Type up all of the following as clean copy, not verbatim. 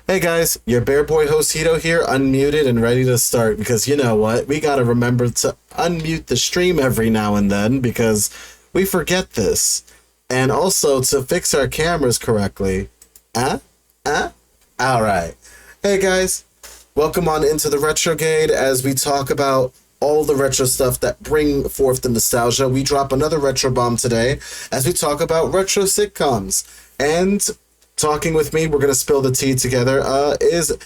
Hey guys, your Bear Boy host Hito here, unmuted and ready to start because you know what? We gotta remember to unmute the stream every now and then because we forget this. And also to fix our cameras correctly. Alright. Hey guys, welcome on into the Retrogade as we talk about all the retro stuff that bring forth the nostalgia. We drop another retro bomb today as we talk about retro sitcoms. And talking with me, we're going to spill the tea together, is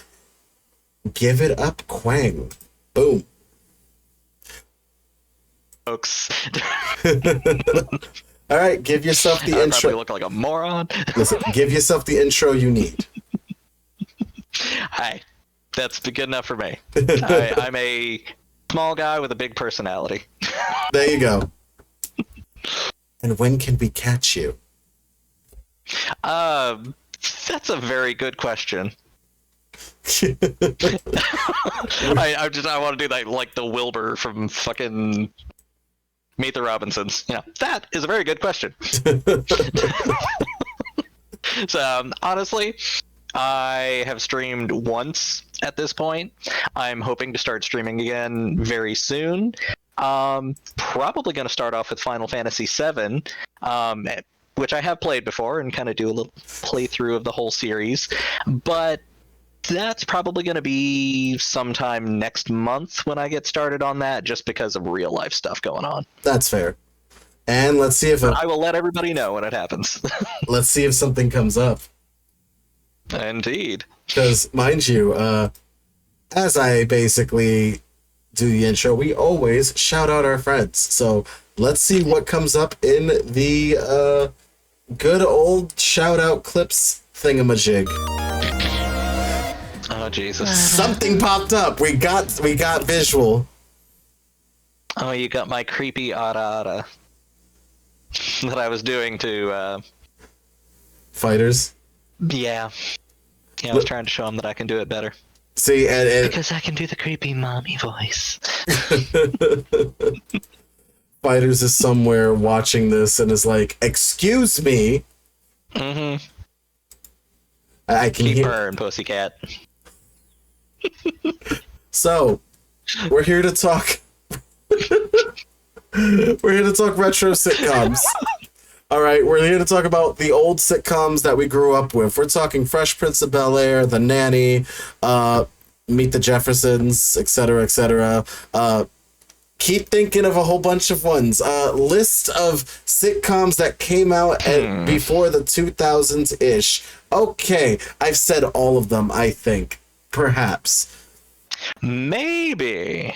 Give It Up Quang. Boom. Folks. All right, give yourself the I intro. probably look like a moron. Listen, give yourself the intro you need. Hi. That's good enough for me. I'm a small guy with a big personality. There you go. And when can we catch you? That's a very good question. I want to do that like the Wilbur from fucking Meet the Robinsons. Yeah, that is a very good question. So honestly, I have streamed once at this point. I'm hoping to start streaming again very soon. Probably going to start off with Final Fantasy VII, which I have played before and kind of do a little playthrough of the whole series. But that's probably going to be sometime next month when I get started on that, just because of real life stuff going on. That's fair. And let's see if I will let everybody know when it happens. let's see if something comes up. Indeed. Because, mind you, as I basically do the intro, we always shout out our friends. So let's see what comes up in the good old shout out clips thingamajig. Oh Jesus! Something popped up. We got visual. Oh, you got my creepy ada that I was doing to. Fighters. Yeah, I was trying to show him that I can do it better. See, and Because I can do the creepy mommy voice. Fighters is somewhere watching this and is like, "Excuse me." Mm-hmm. I can Keep hear. purring, pussycat. So, we're here to talk. We're here to talk retro sitcoms. All right, we're here to talk about the old sitcoms that we grew up with. We're talking Fresh Prince of Bel-Air, The Nanny, Meet the Jeffersons, etc., etc. Keep thinking of a whole bunch of ones. List of sitcoms that came out before the 2000s-ish. Okay, I've said all of them, I think. Perhaps. Maybe.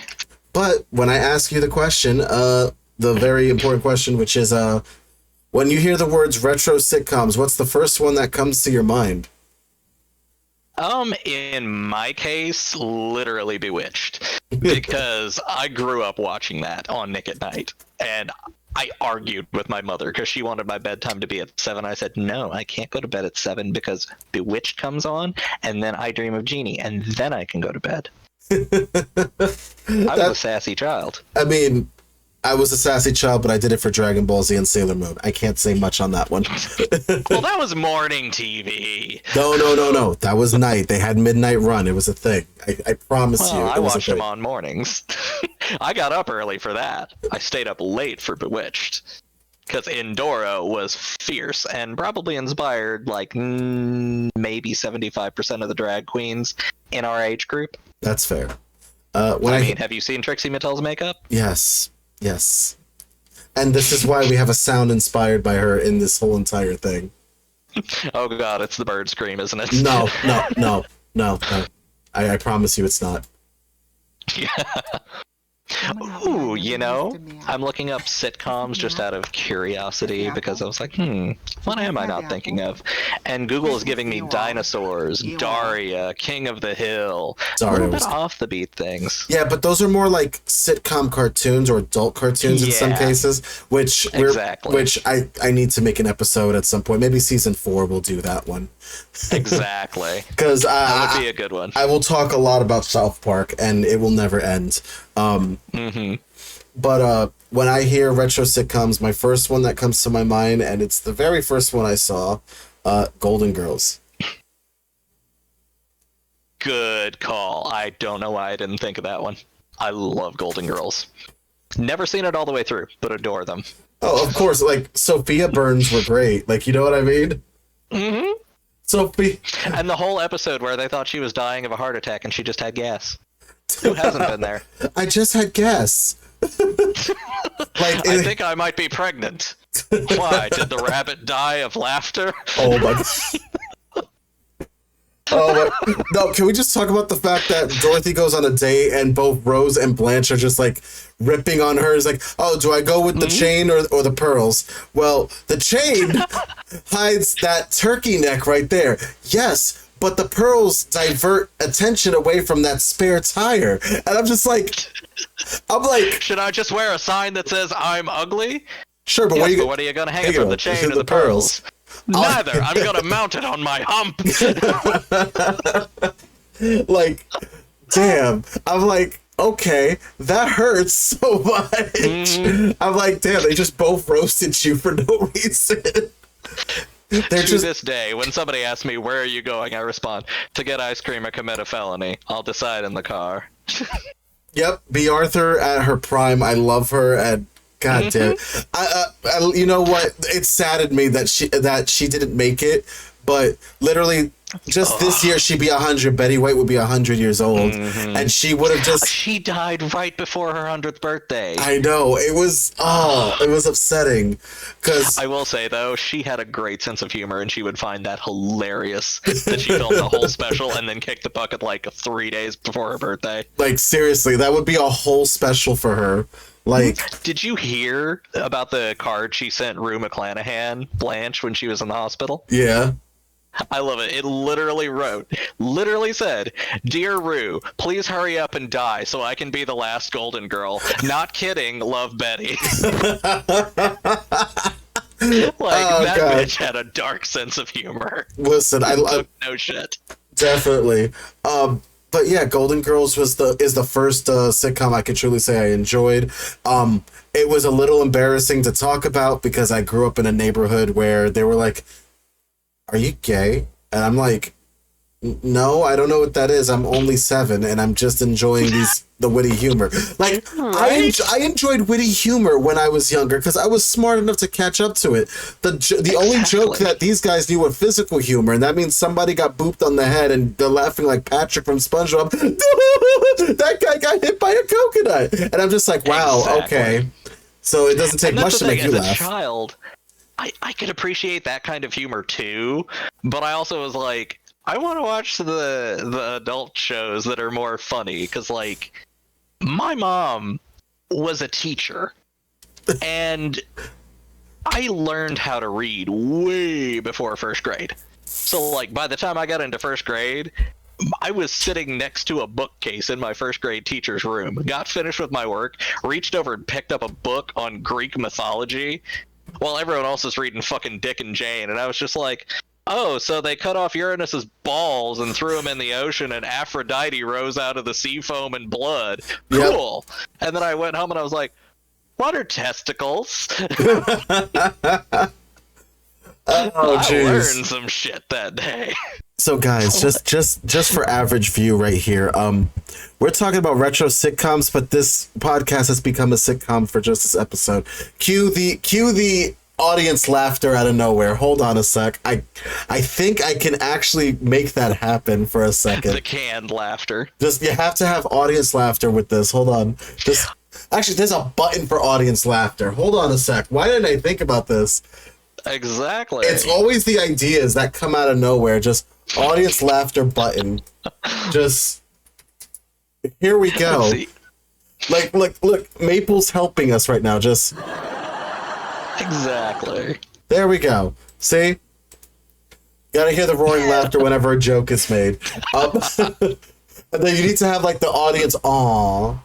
But when I ask you the question, the very important question, which is, when you hear the words retro sitcoms, what's the first one that comes to your mind? In my case, literally Bewitched. Because I grew up watching that on Nick at Night. And I argued with my mother because she wanted my bedtime to be at 7. I said, no, I can't go to bed at 7 because Bewitched comes on, and then I Dream of Jeannie, and then I can go to bed. I was a sassy child. I mean, I was a sassy child, but I did it for Dragon Ball Z and Sailor Moon. I can't say much on that one. Well, that was morning TV. No. That was night. They had Midnight Run. It was a thing. I promise you. I watched them on mornings. I got up early for that. I stayed up late for Bewitched. Because Endoro was fierce and probably inspired like maybe 75% of the drag queens in our age group. That's fair. Have you seen Trixie Mattel's makeup? Yes. And this is why we have a sound inspired by her in this whole entire thing. Oh god, it's the bird scream, isn't it? No. I promise you it's not. Yeah. Ooh, I'm looking up sitcoms just out of curiosity because I was like, what am I not thinking of? And Google is giving me Dinosaurs, Daria, King of the Hill, a little bit off the beat things. Yeah, but those are more like sitcom cartoons or adult cartoons in some cases, which I need to make an episode at some point. Maybe season 4 we'll do that one. Exactly. Because that would be a good one. I will talk a lot about South Park, and it will never end. But when I hear retro sitcoms, my first one that comes to my mind, and it's the very first one I saw, Golden Girls. Good call. I don't know why I didn't think of that one. I love Golden Girls. Never seen it all the way through, but adore them. Oh, of course. Like Sophia burns were great. Like, you know what I mean? Mm-hmm. Sophie. And the whole episode where they thought she was dying of a heart attack and she just had gas. Who hasn't been there? I just had gas. Like, I think I might be pregnant. Why? Did the rabbit die of laughter? Oh my god. Oh my. No, can we just talk about the fact that Dorothy goes on a date and both Rose and Blanche are just like ripping on her? It's like, oh, do I go with the chain or the pearls? Well, the chain hides that turkey neck right there. Yes, but the pearls divert attention away from that spare tire. And I'm like, should I just wear a sign that says I'm ugly? Sure, but Yes, what are you going to hang it from, the chain or the pearls? Neither. I'm going to mount it on my hump. Like, damn. I'm like, okay, that hurts so much. I'm like, damn, they just both roasted you for no reason. To this day, when somebody asks me, where are you going? I respond, to get ice cream or commit a felony. I'll decide in the car. Yep, B. Arthur at her prime. I love her, and god damn it. I, you know what? It saddened me that she didn't make it, but literally just this year she'd be 100. Betty White would be 100 years old, and she would have just. She died right before her 100th birthday. I know, it was it was upsetting, because I will say though, she had a great sense of humor, and she would find that hilarious that she filmed the whole special and then kicked the bucket like 3 days before her birthday. Like, seriously, that would be a whole special for her. Like, did you hear about the card she sent Rue McClanahan, Blanche, when she was in the hospital? Yeah. I love it. It literally said, "Dear Rue, please hurry up and die so I can be the last Golden Girl. Not kidding, love Betty." That God. Bitch had a dark sense of humor. Listen, I love no shit. Definitely. But yeah, Golden Girls is the first sitcom I could truly say I enjoyed. It was a little embarrassing to talk about because I grew up in a neighborhood where they were like, "Are you gay?" And I'm like, "No, I don't know what that is. I'm only 7 and I'm just enjoying the witty humor." Like, right? I enjoyed witty humor when I was younger because I was smart enough to catch up to it. The only joke that these guys knew was physical humor, and that means somebody got booped on the head and they're laughing like Patrick from SpongeBob. That guy got hit by a coconut. And I'm just like, wow, okay. So it doesn't take much to make you laugh. As a child, I could appreciate that kind of humor too, but I also was like, I want to watch the adult shows that are more funny, because like my mom was a teacher and I learned how to read way before first grade. So like by the time I got into first grade, I was sitting next to a bookcase in my first grade teacher's room, got finished with my work, reached over and picked up a book on Greek mythology while everyone else is reading fucking Dick and Jane, and I was just like, oh, so they cut off Uranus's balls and threw him in the ocean, and Aphrodite rose out of the sea foam and blood. Cool. Yep. And then I went home and I was like, what are testicles? Oh, I learned some shit that day. So guys, just for average view right here, we're talking about retro sitcoms, but this podcast has become a sitcom for just this episode. Cue the audience laughter out of nowhere. Hold on a sec. I think I can actually make that happen for a second. The canned laughter. Just, you have to have audience laughter with this. Hold on. Actually, there's a button for audience laughter. Hold on a sec. Why didn't I think about this? Exactly. It's always the ideas that come out of nowhere. Just audience laughter button. Just, here we go. Like, look, Maple's helping us right now. Just exactly. There we go. See? Gotta hear the roaring laughter whenever a joke is made. And then you need to have like the audience aww.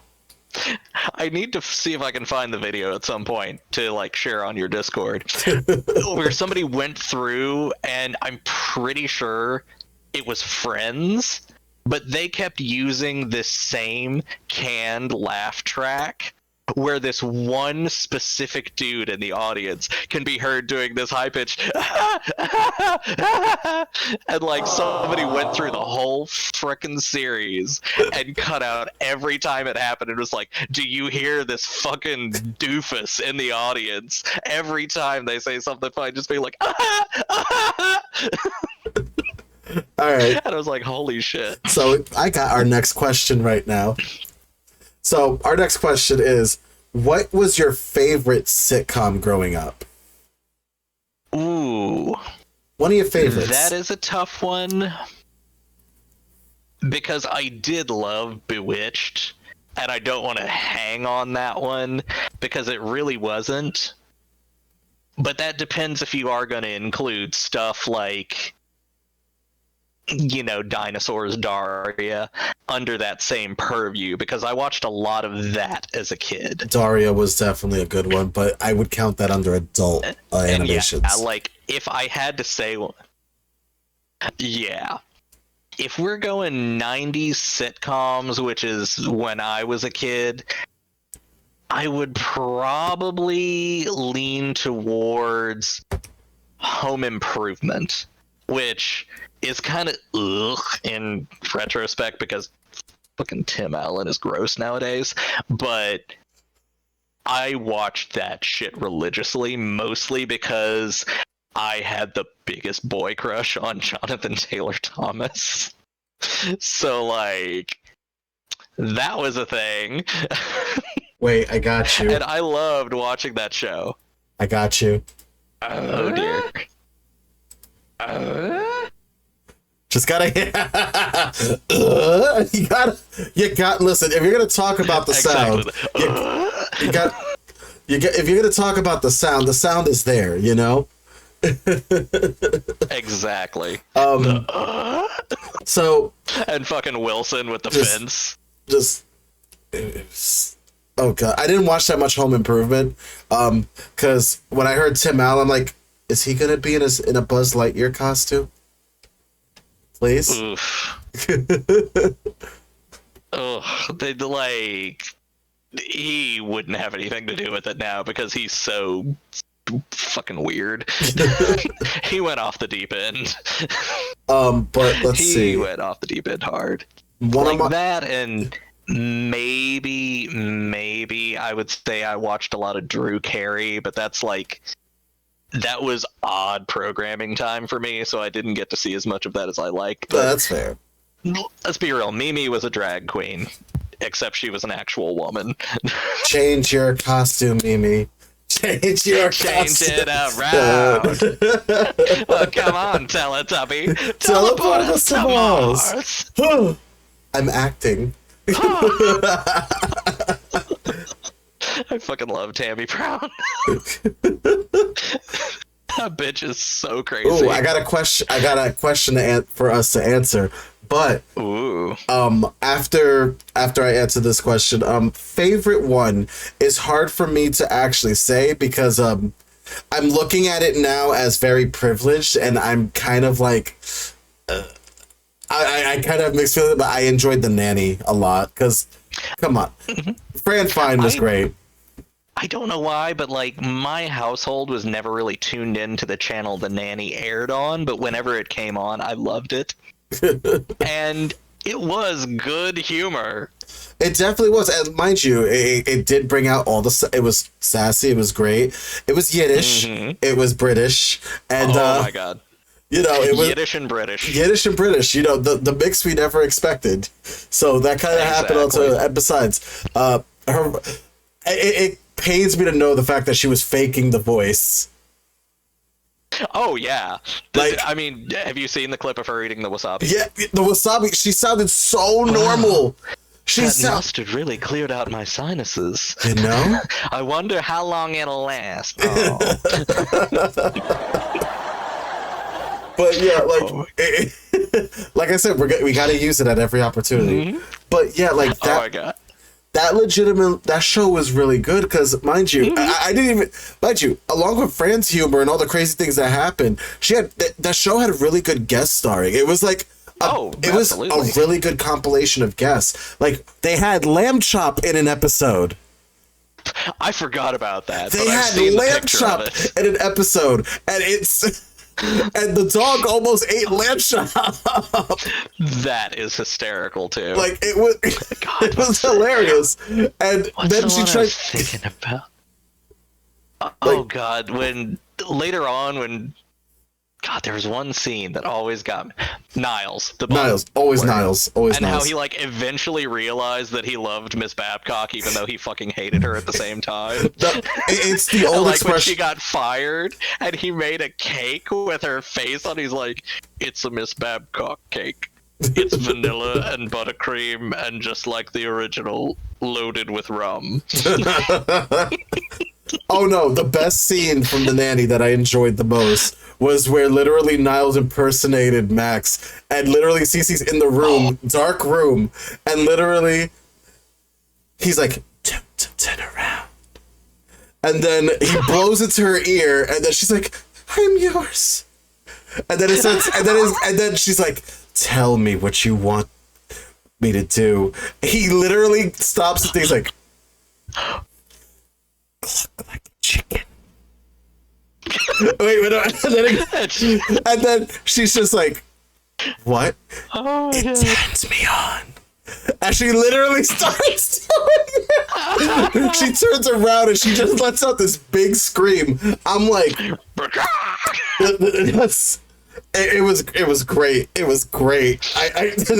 I need to see if I can find the video at some point to like share on your Discord where somebody went through, and I'm pretty sure it was Friends, but they kept using this same canned laugh track where this one specific dude in the audience can be heard doing this high pitched and like somebody went through the whole frickin' series and cut out every time it happened and was like, do you hear this fucking doofus in the audience every time they say something funny, just be like All right. And I was like, holy shit. So I got our next question right now. So our next question is, what was your favorite sitcom growing up? Ooh. One of your favorites. That is a tough one. Because I did love Bewitched, and I don't want to hang on that one, because it really wasn't. But that depends if you are going to include stuff like, you know, Dinosaurs Daria under that same purview, because I watched a lot of that as a kid. Daria was definitely a good one, but I would count that under adult animations. Yeah, like, if I had to say, yeah. If we're going 90s sitcoms, which is when I was a kid, I would probably lean towards Home Improvement, which is kind of in retrospect because fucking Tim Allen is gross nowadays, but I watched that shit religiously, mostly because I had the biggest boy crush on Jonathan Taylor Thomas. So, like, that was a thing. Wait, I got you. And I loved watching that show. I got you. Oh, dear. Just gotta you got listen, if you're gonna talk about the sound, if you're gonna talk about the sound is there, you know? Exactly. So and fucking Wilson with the fence. Oh god, I didn't watch that much Home Improvement. Because when I heard Tim Allen, I'm like, is he gonna be in a Buzz Lightyear costume? Please. Oof. Ugh, they'd like, he wouldn't have anything to do with it now because he's so fucking weird. He went off the deep end. But let's see. He went off the deep end hard. That, and maybe I would say I watched a lot of Drew Carey, but that's like, that was odd programming time for me, so I didn't get to see as much of that as I liked. But that's fair. Let's be real, Mimi was a drag queen, except she was an actual woman. Change your costume, Mimi. Change your costume. It around. Well, come on, Teletubby. Teleport us to Mars. I'm acting. I fucking love Tammy Brown. That bitch is so crazy. Ooh, I got a question for us to answer. But ooh. After I answer this question, favorite one is hard for me to actually say because I'm looking at it now as very privileged, and I'm kind of like I kind of have mixed feelings, but I enjoyed The Nanny a lot because come on, Fran Fine was great. I don't know why, but like my household was never really tuned into the channel The Nanny aired on, but whenever it came on, I loved it. And it was good humor. It definitely was, and mind you, it did bring out all the. It was sassy. It was great. It was Yiddish. Mm-hmm. It was British, and oh my god, you know, it was Yiddish and British. Yiddish and British. You know, the mix we never expected. So that kind of happened also. And besides, it pains me to know the fact that she was faking the voice. Oh yeah, I mean, have you seen the clip of her eating the wasabi? Yeah, the wasabi. She sounded so normal. That mustard really cleared out my sinuses. You know? I wonder how long it'll last. Oh. But yeah, like, like I said, we got to use it at every opportunity. Mm-hmm. But yeah, like that. Oh my god. That show was really good because, mind you, I didn't even, mind you, along with Fran's humor and all the crazy things that happened, she had that show had really good guest starring. It was like, it was a really good compilation of guests. Like they had Lamb Chop in an episode. I forgot about that. They but I've had seen the lamb picture chop of it. in an episode, and and the dog almost ate lamb chop. That is hysterical too. Like it was, God, it was hilarious. And what's then the she one I tried. was thinking about? Oh God, when later on when. God, there was one scene that always got me. Niles, the bum. Niles, always Niles, always and Niles. how he like eventually realized that he loved Miss Babcock even though he fucking hated her at the same time. It's the old like expression. when she got fired and he made a cake with her face on, he's like, it's a Miss Babcock cake. It's vanilla and buttercream and just like the original, loaded with rum. Oh no, the best scene from The Nanny that I enjoyed the most was where literally Niles impersonated Max, and literally Cece's in the room, dark room, and literally he's like, turn around. And then he blows into her ear, and then she's like, I'm yours. And then it says, and then she's like, tell me what you want me to do. He literally stops and he's like, cluck like a chicken. Wait, and then she's just like, what? Oh, it turns me on. And she literally starts doing it. She turns around and she just lets out this big scream. I'm like, it was great. It was great. I to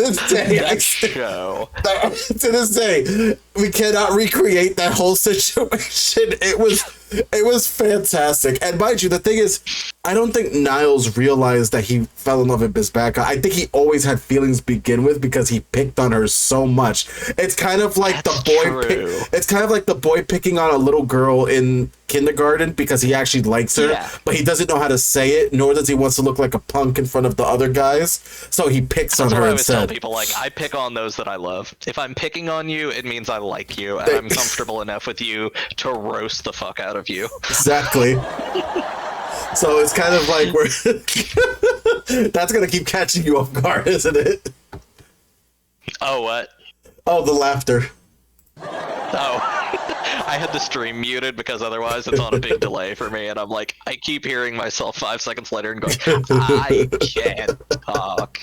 this day, we cannot recreate that whole situation. It was fantastic. And mind you, the thing is, I don't think Niles realized that he fell in love with Miss Babcock. I think he always had feelings to begin with because he picked on her so much. It's kind of like it's kind of like the boy picking on a little girl in kindergarten because he actually likes her, but he doesn't know how to say it, nor does he wants to look like a punk in front of the other guys. So he picks on her I instead. always tell people, like, I pick on those that I love. If I'm picking on you, it means I like you, and I'm comfortable enough with you to roast the fuck out of you. Exactly. So it's kind of like that's gonna keep catching you off guard, isn't it? Oh, what? Oh, the laughter. Oh. I had the stream muted because otherwise it's on a big delay for me, and I'm like, I keep hearing myself 5 seconds later and going, I can't talk.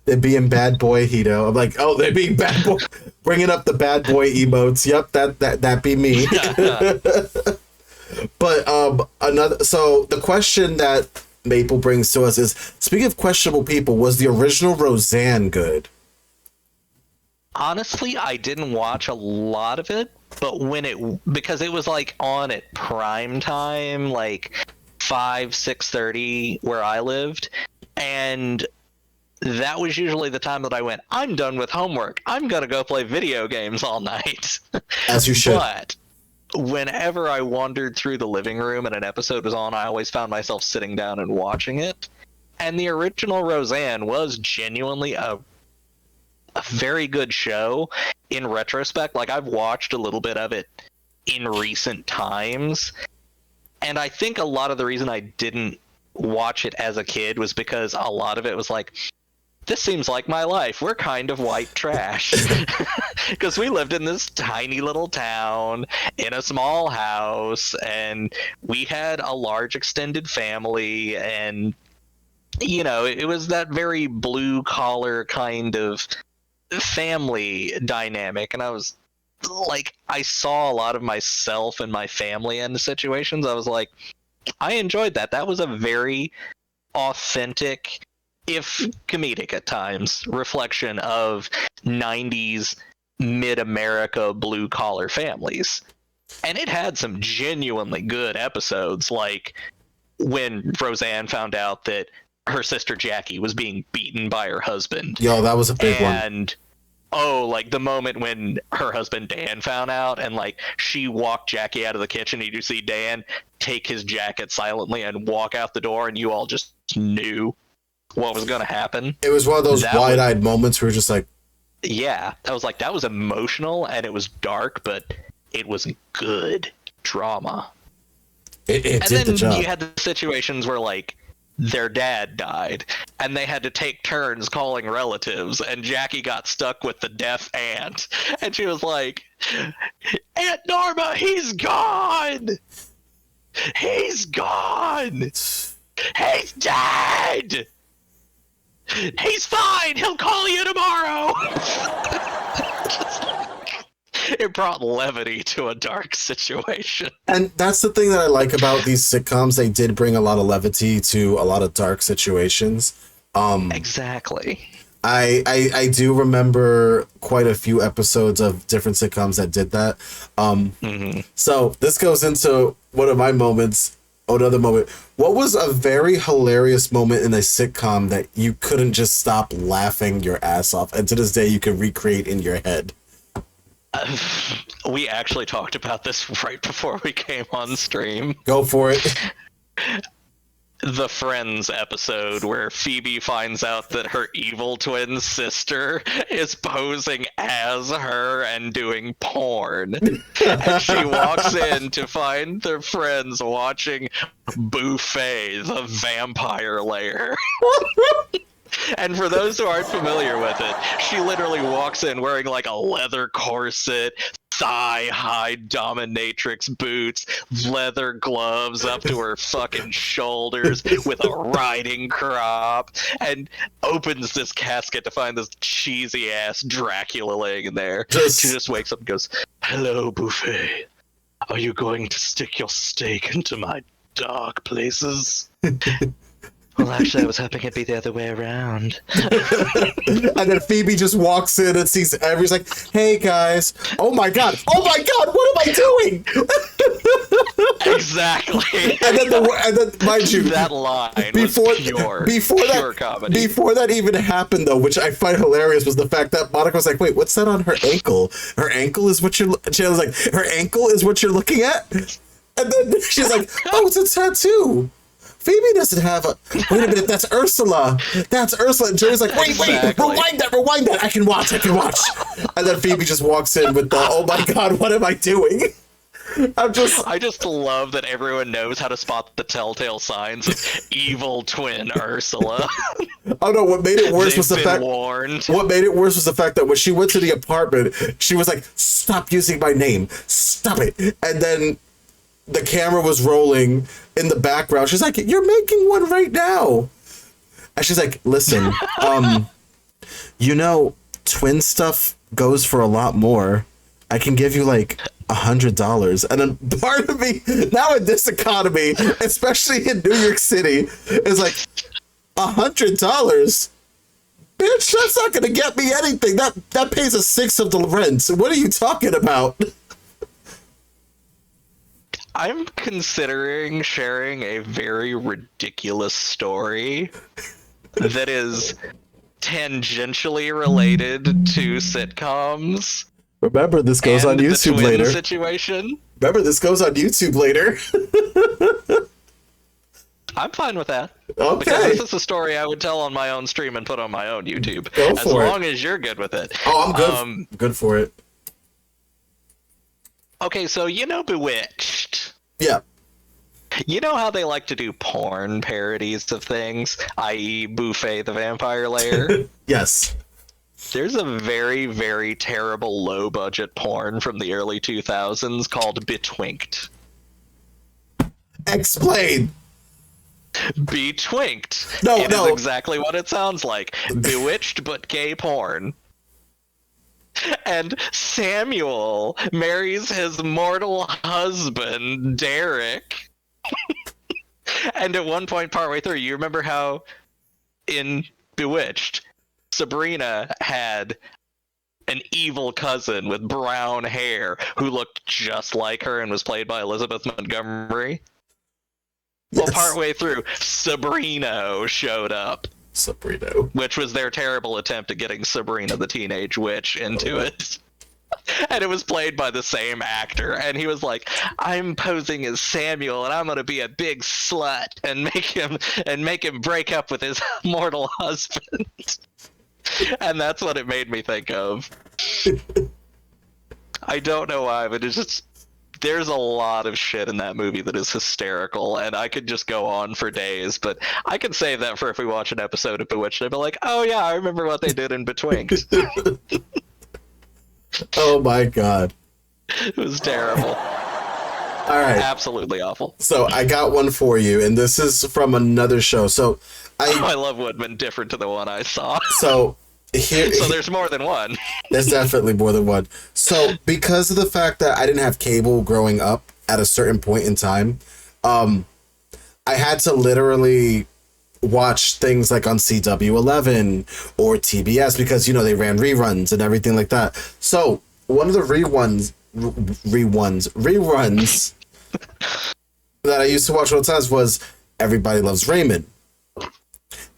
They're being bad boy Hito. I'm like, oh, they're being bad boy, bringing up the bad boy emotes. Yep, that be me. But so the question that Maple brings to us is, speaking of questionable people, was the original Roseanne good? Honestly, I didn't watch a lot of it, but because it was like on at prime time, like 6:30 where I lived, and that was usually the time that I went, I'm done with homework. I'm gonna go play video games all night. As you should. But whenever I wandered through the living room and an episode was on, I always found myself sitting down and watching it. And the original Roseanne was genuinely a very good show in retrospect. Like, I've watched a little bit of it in recent times, and I think a lot of the reason I didn't watch it as a kid was because a lot of it was like, this seems like my life. We're kind of white trash. Because we lived in this tiny little town in a small house, and we had a large extended family, and you know, it was that very blue collar kind of family dynamic, and I was like, I saw a lot of myself and my family in the situations. I was like, I enjoyed that. That was a very authentic, if comedic at times, reflection of 90s mid-America blue-collar families. And it had some genuinely good episodes, like when Roseanne found out that her sister Jackie was being beaten by her husband. Yo, that was a big one. And like the moment when her husband Dan found out, and like she walked Jackie out of the kitchen, and you see Dan take his jacket silently and walk out the door, and you all just knew what was going to happen. It was one of those wide-eyed moments where you're just like, yeah, I was like, that was emotional, and it was dark, but it was good drama. It did the job. You had the situations where, like, their dad died, and they had to take turns calling relatives, and Jackie got stuck with the deaf aunt, and she was like, Aunt Norma, he's gone! He's gone! He's dead! He's fine! He'll call you tomorrow! It brought levity to a dark situation. And that's the thing that I like about these sitcoms. They did bring a lot of levity to a lot of dark situations. Exactly. I do remember quite a few episodes of different sitcoms that did that. So this goes into one of my moments. Another moment. What was a very hilarious moment in a sitcom that you couldn't just stop laughing your ass off, and to this day you can recreate in your head? We actually talked about this right before we came on stream. Go for it. The Friends episode where Phoebe finds out that her evil twin sister is posing as her and doing porn. And she walks in to find their friends watching Buffet, the Vampire Lair. And for those who aren't familiar with it, she literally walks in wearing like a leather corset, thigh-high dominatrix boots, leather gloves up to her fucking shoulders with a riding crop, and opens this casket to find this cheesy-ass Dracula laying in there. She just wakes up and goes, "Hello, Buffet. Are you going to stick your stake into my dark places?" Well, actually, I was hoping it'd be the other way around. And then Phoebe just walks in and sees everybody's like, "Hey guys, oh my god, what am I doing?" Exactly. And then mind you, that line was pure comedy. Before that even happened, though, which I find hilarious, was the fact that Monica was like, "Wait, what's that on her ankle? Her ankle is what you're." She was like, "Her ankle is what you're looking at," and then she's like, "Oh, it's a tattoo. Phoebe doesn't have a..." Wait a minute, that's Ursula. That's Ursula. And Jerry's like, wait, rewind that. I can watch. And then Phoebe just walks in with the, "Oh my god, what am I doing?" I just love that everyone knows how to spot the telltale signs of evil twin Ursula. Oh no, what made it worse was the fact... What made it worse was the fact that when she went to the apartment, she was like, "Stop using my name. Stop it." And then the camera was rolling in the background. She's like, "You're making one right now." And she's like, "Listen, twin stuff goes for a lot more. I can give you like $100. And then part of me, now in this economy, especially in New York City, is like, $100? Bitch, that's not gonna get me anything. That pays a sixth of the rent. What are you talking about? I'm considering sharing a very ridiculous story that is tangentially related to sitcoms. Remember, this goes on YouTube later. Situation. Remember, this goes on YouTube later. I'm fine with that. Okay. Because this is a story I would tell on my own stream and put on my own YouTube. Go for it. As long as you're good with it. Oh, I'm good. Good for it. Okay, so Bewitched. Yeah. You know how they like to do porn parodies of things, i.e. Buffet the Vampire Lair? Yes. There's a very, very terrible low-budget porn from the early 2000s called Betwinked. Explain. Betwinked. No. It is exactly what it sounds like. Bewitched but gay porn. And Samuel marries his mortal husband, Derek. And at one point, partway through, you remember how in Bewitched, Sabrina had an evil cousin with brown hair who looked just like her and was played by Elizabeth Montgomery? Yes. Well, partway through, Sabrina showed up. Sabrina. Which was their terrible attempt at getting Sabrina the Teenage Witch into it. And it was played by the same actor. And he was like, "I'm posing as Samuel and I'm going to be a big slut and make him break up with his mortal husband." And that's what it made me think of. I don't know why, but it's just... There's a lot of shit in that movie that is hysterical, and I could just go on for days, but I can save that for if we watch an episode of Bewitched. I'd be like, "Oh yeah, I remember what they did in Betwinked." Oh my god. It was terrible. All right. Absolutely awful. So I got one for you, and this is from another show. So I love Woodman different to the one I saw. So here, so there's more than one. There's definitely more than one. So because of the fact that I didn't have cable growing up at a certain point in time, I had to literally watch things like on CW11 or TBS because, you know, they ran reruns and everything like that. So one of the reruns that I used to watch all the times was Everybody Loves Raymond.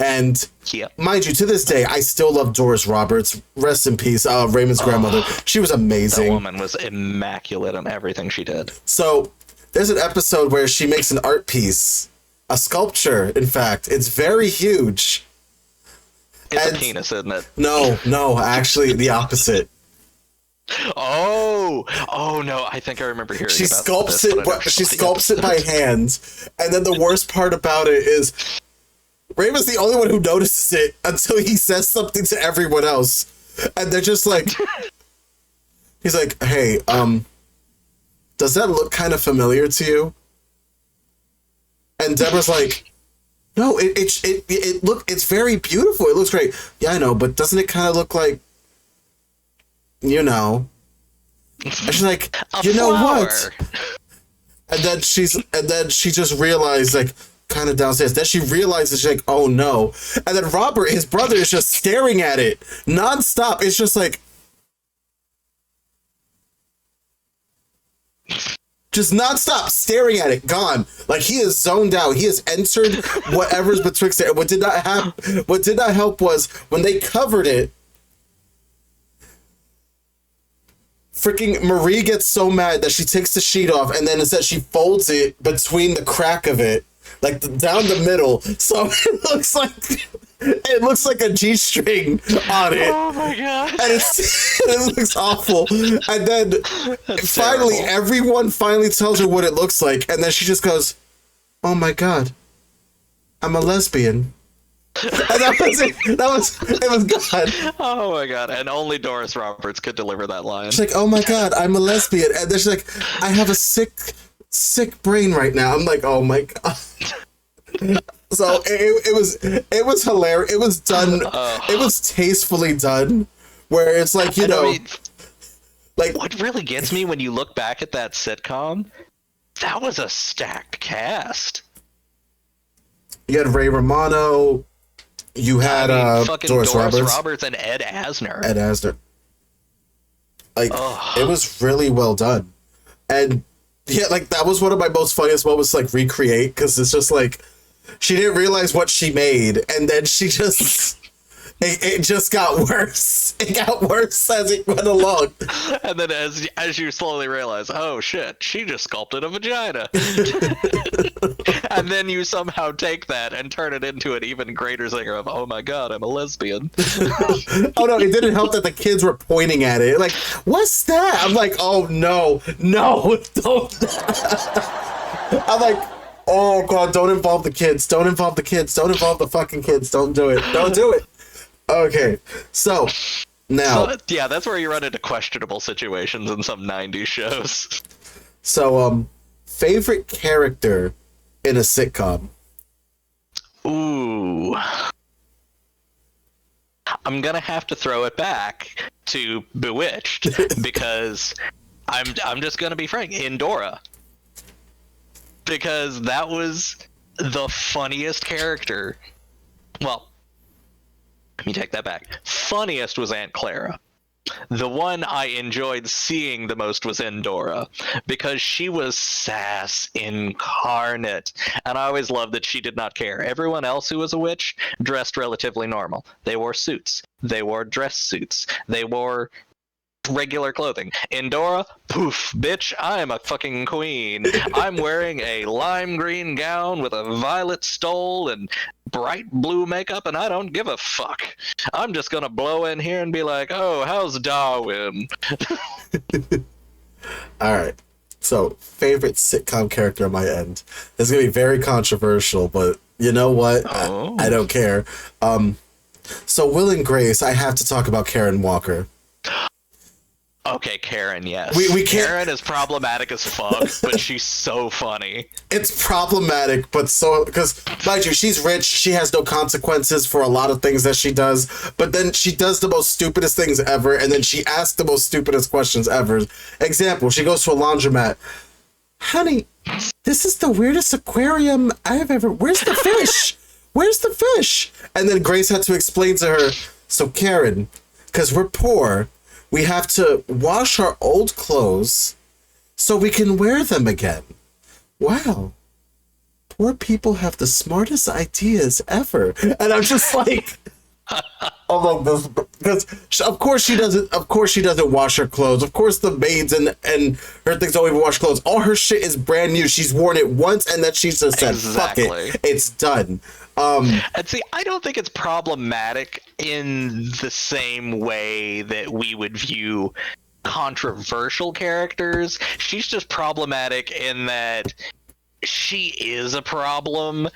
And mind you, to this day, I still love Doris Roberts. Rest in peace, Raymond's grandmother. She was amazing. That woman was immaculate in everything she did. So there's an episode where she makes an art piece, a sculpture, in fact. It's very huge. It's a penis, isn't it? No, actually the opposite. Oh no! I think I remember hearing. She sculpts it by hand, and then the worst part about it is Raymond's the only one who notices it until he says something to everyone else, and they're just like, he's like, "Hey, does that look kind of familiar to you?" And Deborah's like, "No, it's very beautiful. It looks great. Yeah, I know, but doesn't it kind of look like, you know?" And she's like, "You know what?" And then she just realized, like, kind of downstairs. Then she realizes, she's like, "Oh no!" And then Robert, his brother, is just staring at it nonstop. It's just like, just nonstop staring at it, gone. Like, he is zoned out. He has entered whatever's betwixt it. What did not help was when they covered it. Freaking Marie gets so mad that she takes the sheet off, and then instead she folds it between the crack of it, like down the middle, so it looks like a G-string on it. Oh my god! And it looks awful. And then That's finally, terrible. everyone finally tells her what it looks like, and then she just goes, "Oh my god, I'm a lesbian." And that was it. It was God. Oh my god! And only Doris Roberts could deliver that line. She's like, "Oh my god, I'm a lesbian," and then she's like, "I have a sick brain right now." I'm like, "Oh my god." So it was hilarious. It was done. It was tastefully done, where it's like, you know, like, what really gets me when you look back at that sitcom, that was a stacked cast. You had Ray Romano. You had Doris Roberts and Ed Asner. Like, it was really well done. And yeah, like, that was one of my most funniest moments, like, recreate, because it's just like, she didn't realize what she made, and then she just it just got worse. It got worse as it went along. And then as you slowly realize, oh shit, she just sculpted a vagina. And then you somehow take that and turn it into an even greater singer of, oh my god, I'm a lesbian. Oh no, it didn't help that the kids were pointing at it. Like, what's that? I'm like, oh no, don't. I'm like, oh god, don't involve the kids. Don't involve the kids. Don't involve the fucking kids. Don't do it. Don't do it. Okay, so now, yeah, that's where you run into questionable situations in some 90s shows. So, favorite character in a sitcom? Ooh. I'm gonna have to throw it back to Bewitched, because I'm just gonna be frank, Indora. Because that was the funniest character. Well, let me take that back. Funniest was Aunt Clara. The one I enjoyed seeing the most was Indora, because she was sass incarnate, and I always loved that she did not care. Everyone else who was a witch dressed relatively normal. They wore suits. They wore dress suits. They wore regular clothing. Indora, poof, bitch, I'm a fucking queen. I'm wearing a lime green gown with a violet stole and bright blue makeup, and I don't give a fuck. I'm just gonna blow in here and be like, oh, how's Darwin? Alright, so favorite sitcom character on my end. It's gonna be very controversial, but you know what? I don't care. So Will and Grace, I have to talk about Karen Walker. Okay, Karen, yes. We can't. Karen is problematic as fuck, but she's so funny. It's problematic, but so because mind you, she's rich. She has no consequences for a lot of things that she does. But then she does the most stupidest things ever, and then she asks the most stupidest questions ever. Example: she goes to a laundromat. Honey, this is the weirdest aquarium I've ever. Where's the fish? Where's the fish? And then Grace had to explain to her. So Karen, because we're poor, we have to wash our old clothes so we can wear them again. Wow. Poor people have the smartest ideas ever. And I'm just like, oh my, because of course she doesn't. Of course she doesn't wash her clothes. Of course the maids and her things don't even wash clothes. All her shit is brand new. She's worn it once and then she just said, "Fuck it, it's done." And see, I don't think it's problematic in the same way that we would view controversial characters. She's just problematic in that she is a problem,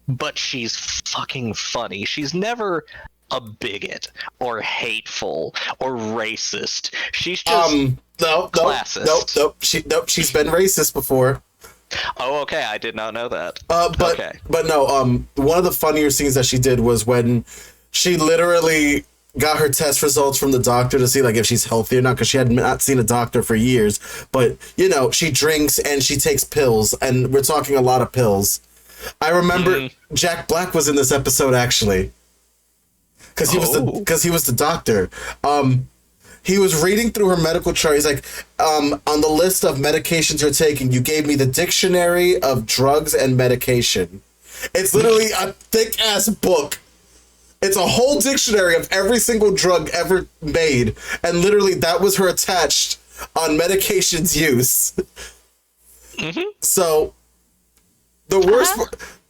but she's fucking funny. She's never a bigot or hateful or racist. She's just classist. Nope. She's been racist before. Oh, okay. I did not know that. But no. One of the funnier scenes that she did was when she literally got her test results from the doctor to see like if she's healthy or not, because she had not seen a doctor for years. But you know, she drinks and she takes pills, and we're talking a lot of pills. I remember Jack Black was in this episode actually, because he was the doctor. He was reading through her medical chart. He's like, on the list of medications you're taking, you gave me the dictionary of drugs and medication. It's literally a thick-ass book. It's a whole dictionary of every single drug ever made. And literally, that was her attached on medications use. Mm-hmm. So, the worst...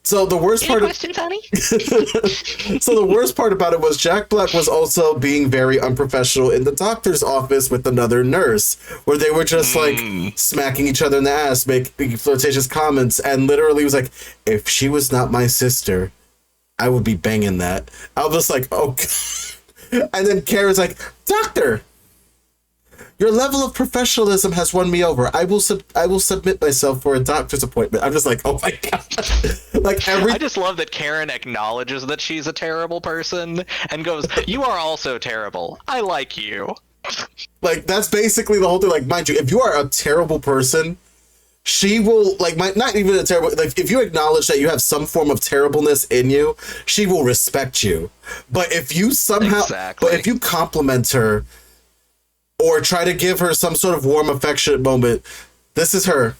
So the worst part. Question, Tony? So the worst part about it was Jack Black was also being very unprofessional in the doctor's office with another nurse, where they were just like smacking each other in the ass, making flirtatious comments, and literally was like, "If she was not my sister, I would be banging that." I was like, "Oh," and then Karen's like, "Doctor, your level of professionalism has won me over. I will submit myself for a doctor's appointment." I'm just like, oh my god. Like I just love that Karen acknowledges that she's a terrible person and goes, "You are also terrible. I like you." Like that's basically the whole thing. Like, mind you, if you are a terrible person, she will not even a terrible. Like if you acknowledge that you have some form of terribleness in you, she will respect you. But if you somehow, but if you compliment her, or try to give her some sort of warm, affectionate moment, this is her.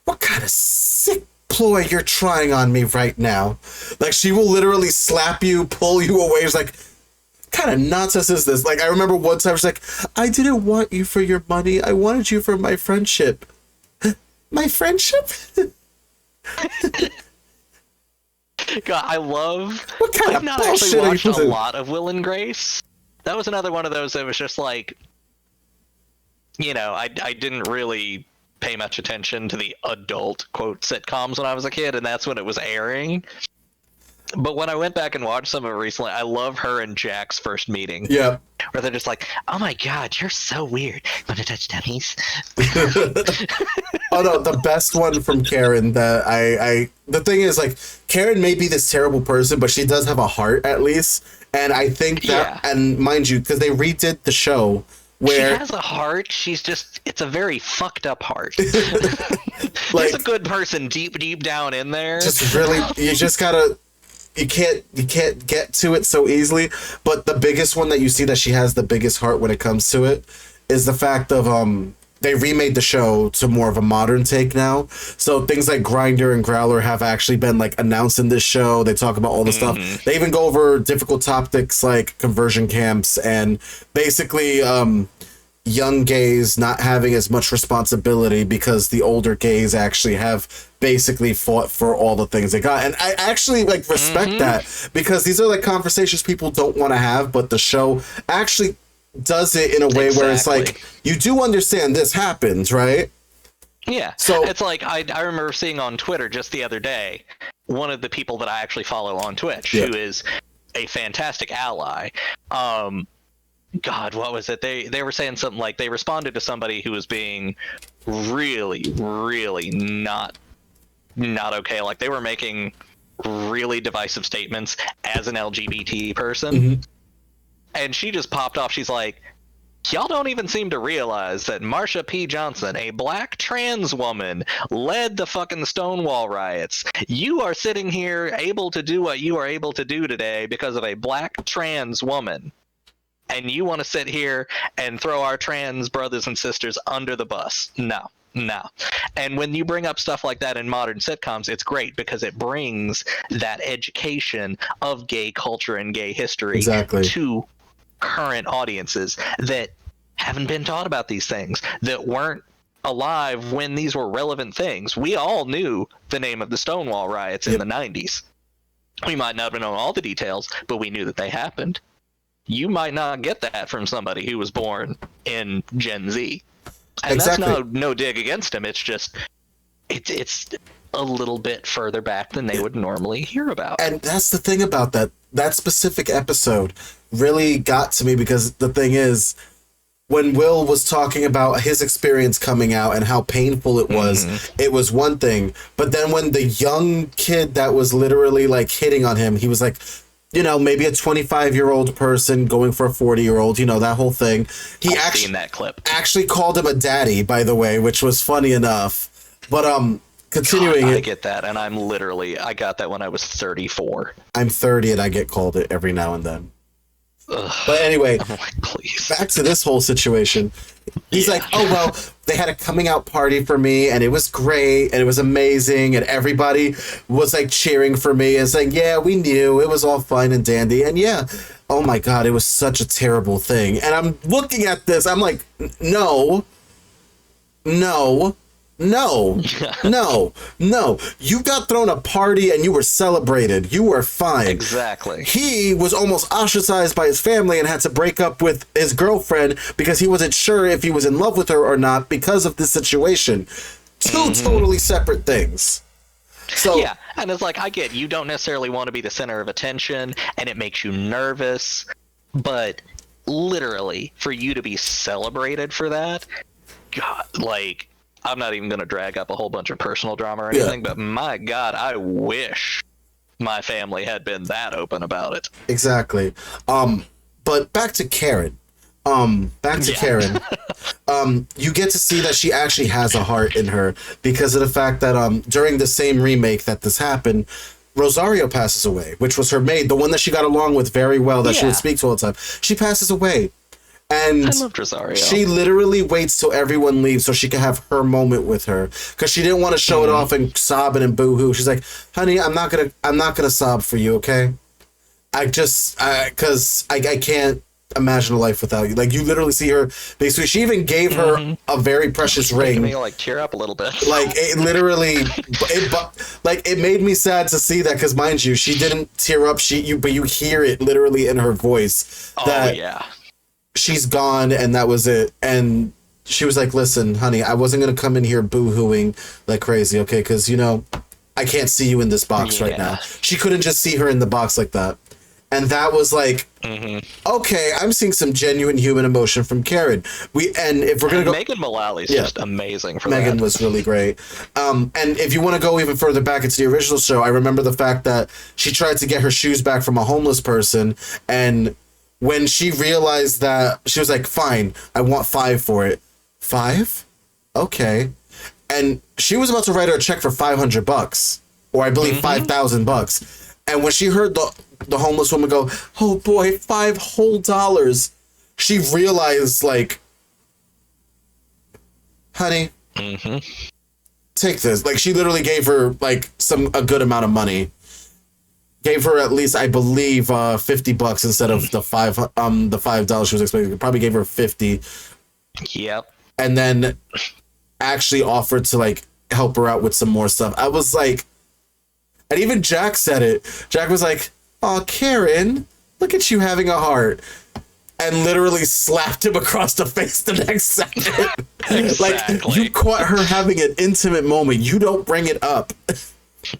What kind of sick ploy you're trying on me right now? Like, she will literally slap you, pull you away. It's like, what kind of nonsense is this? Like, I remember one time she's like, "I didn't want you for your money. I wanted you for my friendship." My friendship? God, I love... What kind I've of not bullshit actually watched are you a lot of Will and Grace. That was another one of those that was just like, you know, I didn't really pay much attention to the adult, quote, sitcoms when I was a kid, and that's when it was airing. But when I went back and watched some of it recently, I love her and Jack's first meeting. Yeah. Where they're just like, "Oh my god, you're so weird. Want to touch dummies?" Oh no, the best one from Karen that the thing is, like, Karen may be this terrible person, but she does have a heart at least. And I think that, and mind you, because they redid the show, where she has a heart, it's a very fucked up heart. Like, there's a good person deep down in there. Just really, you just gotta, you can't get to it so easily. But the biggest one that you see that she has the biggest heart when it comes to it is the fact of they remade the show to more of a modern take now. So things like Grinder and Growler have actually been like announced in this show. They talk about all the stuff. They even go over difficult topics like conversion camps and basically young gays not having as much responsibility because the older gays actually have basically fought for all the things they got. And I actually like respect that, because these are like conversations people don't want to have, but the show actually does it in a way where it's like, you do understand this happens, right? Yeah. So it's like, I remember seeing on Twitter just the other day, one of the people that I actually follow on Twitch, who is a fantastic ally, God, what was it? They were saying something like they responded to somebody who was being really, really not okay. Like they were making really divisive statements as an LGBT person. Mm-hmm. And she just popped off. She's like, y'all don't even seem to realize that Marsha P. Johnson, a black trans woman, led the fucking Stonewall riots. You are sitting here able to do what you are able to do today because of a black trans woman. And you want to sit here and throw our trans brothers and sisters under the bus. No. No. And when you bring up stuff like that in modern sitcoms, it's great because it brings that education of gay culture and gay history to current audiences that haven't been taught about these things, that weren't alive when these were relevant things. We all knew the name of the Stonewall riots in the 90s. We might not have known all the details, but we knew that they happened. You might not get that from somebody who was born in Gen Z. And that's no dig against him. It's just it's a little bit further back than they would normally hear about. And that's the thing about that specific episode really got to me, because the thing is, when Will was talking about his experience coming out and how painful it was one thing. But then when the young kid that was literally like hitting on him, he was like, you know, maybe a 25-year-old person going for a 40-year-old, you know, that whole thing. I've seen that clip. Actually called him a daddy, by the way, which was funny enough. But continuing, God, I get that, and I got that when I was 34. I'm 30 and I get called it every now and then. Ugh. But anyway, please. Back to this whole situation. He's like, oh, well, they had a coming out party for me, and it was great, and it was amazing, and everybody was, like, cheering for me and saying, yeah, we knew, it was all fine and dandy, and yeah, oh my God, it was such a terrible thing. And I'm looking at this, I'm like, no. You got thrown a party and you were celebrated. You were fine. Exactly. He was almost ostracized by his family and had to break up with his girlfriend because he wasn't sure if he was in love with her or not because of this situation. Two totally separate things. So yeah, and it's like, I get you don't necessarily want to be the center of attention and it makes you nervous, but literally for you to be celebrated for that, God, like, I'm not even going to drag up a whole bunch of personal drama or anything, but my God, I wish my family had been that open about it. Exactly. But back to Karen. Karen. You get to see that she actually has a heart in her because of the fact that during the same remake that this happened, Rosario passes away, which was her maid, the one that she got along with very well, that she would speak to all the time. She passes away. And I loved Rosario. She literally waits till everyone leaves so she can have her moment with her, because she didn't want to show it off and sobbing and boo-hoo. She's like, honey, I'm not gonna sob for you, okay? Because I can't imagine a life without you. Like, you literally see her, basically, she even gave her a very precious ring. Making me, like, tear up a little bit. Like, it literally, it made me sad to see that, because mind you, she didn't tear up, but you hear it literally in her voice. She's gone, and that was it. And she was like, listen, honey, I wasn't going to come in here boo-hooing like crazy, okay? Because, you know, I can't see you in this box right now. She couldn't just see her in the box like that. And that was like, okay, I'm seeing some genuine human emotion from Karen. And if we're going to go... Megan Mullally's just amazing for Megan was really great. And if you want to go even further back into the original show, I remember the fact that she tried to get her shoes back from a homeless person, and... when she realized that, she was like, fine, I want $5 for it. $5? Okay. And she was about to write her a check for $500, or I believe $5,000. And when she heard the homeless woman go, oh boy, $5 whole, she realized, like, honey, take this. Like, she literally gave her, like, a good amount of money. Gave her at least, I believe, $50 instead of the $5 she was expecting. Probably gave her 50. Yep. And then actually offered to, like, help her out with some more stuff. I was like, and even Jack said it. Jack was like, "Oh, Karen, look at you having a heart," and literally slapped him across the face the next second. Like, you caught her having an intimate moment. You don't bring it up.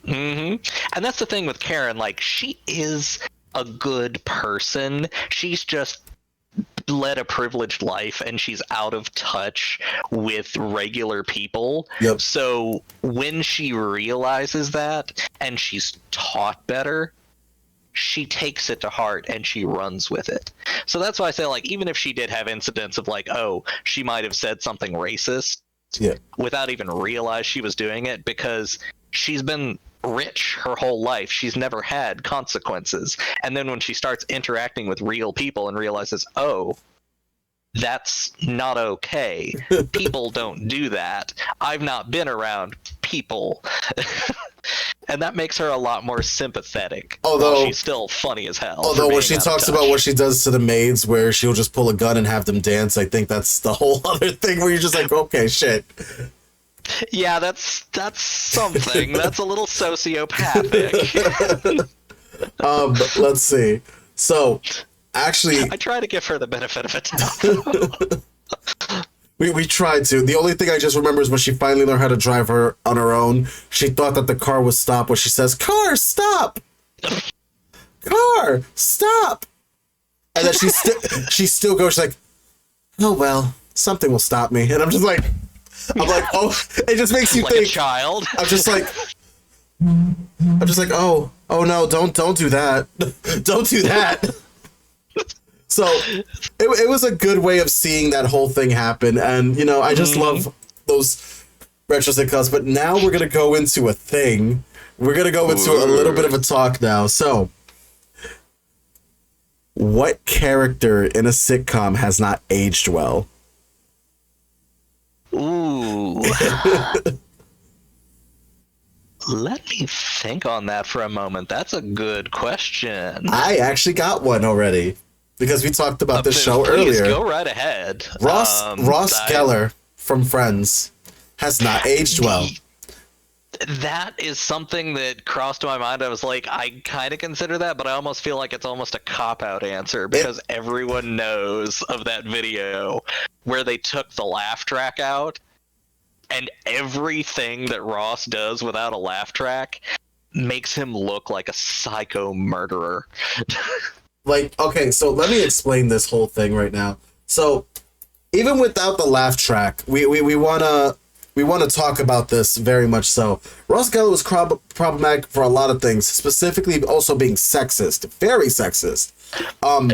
And that's the thing with Karen, like, she is a good person. She's just led a privileged life and she's out of touch with regular people. Yep. So when she realizes that and she's taught better, she takes it to heart and she runs with it. So that's why I say, like, even if she did have incidents of like, oh, she might have said something racist without even realize she was doing it, because she's been rich her whole life. She's never had consequences. And then when she starts interacting with real people and realizes, oh, that's not okay. People don't do that. I've not been around people. And that makes her a lot more sympathetic. Although she's still funny as hell. Although when she talks about what she does to the maids, where she'll just pull a gun and have them dance, I think that's the whole other thing where you're just like, okay, shit. Yeah, that's something. That's a little sociopathic. Let's see. So, actually, I try to give her the benefit of a doubt. We tried to. The only thing I just remember is when she finally learned how to drive her on her own, she thought that the car would stop when she says, "Car, stop! Car, stop!" And then she still goes, she's like, "Oh well, something will stop me." And I'm like, oh, it just makes you like think. A child. I'm just like, oh no, don't do that, don't do that. So it was a good way of seeing that whole thing happen. And, you know, I just love those retro sitcoms. But now we're going to go into a thing. We're going to go into a little bit of a talk now. So what character in a sitcom has not aged well? Ooh. Let me think on that for a moment. That's a good question. I actually got one already. Because we talked about this show earlier. Go right ahead. Ross Geller from Friends has not aged well. That is something that crossed my mind. I was like, I kind of consider that, but I almost feel like it's almost a cop-out answer, because everyone knows of that video where they took the laugh track out, and everything that Ross does without a laugh track makes him look like a psycho murderer. Like, okay, so let me explain this whole thing right now. So, even without the laugh track, we wanna talk about this very much so. Ross Geller was problematic for a lot of things, specifically also being sexist, very sexist.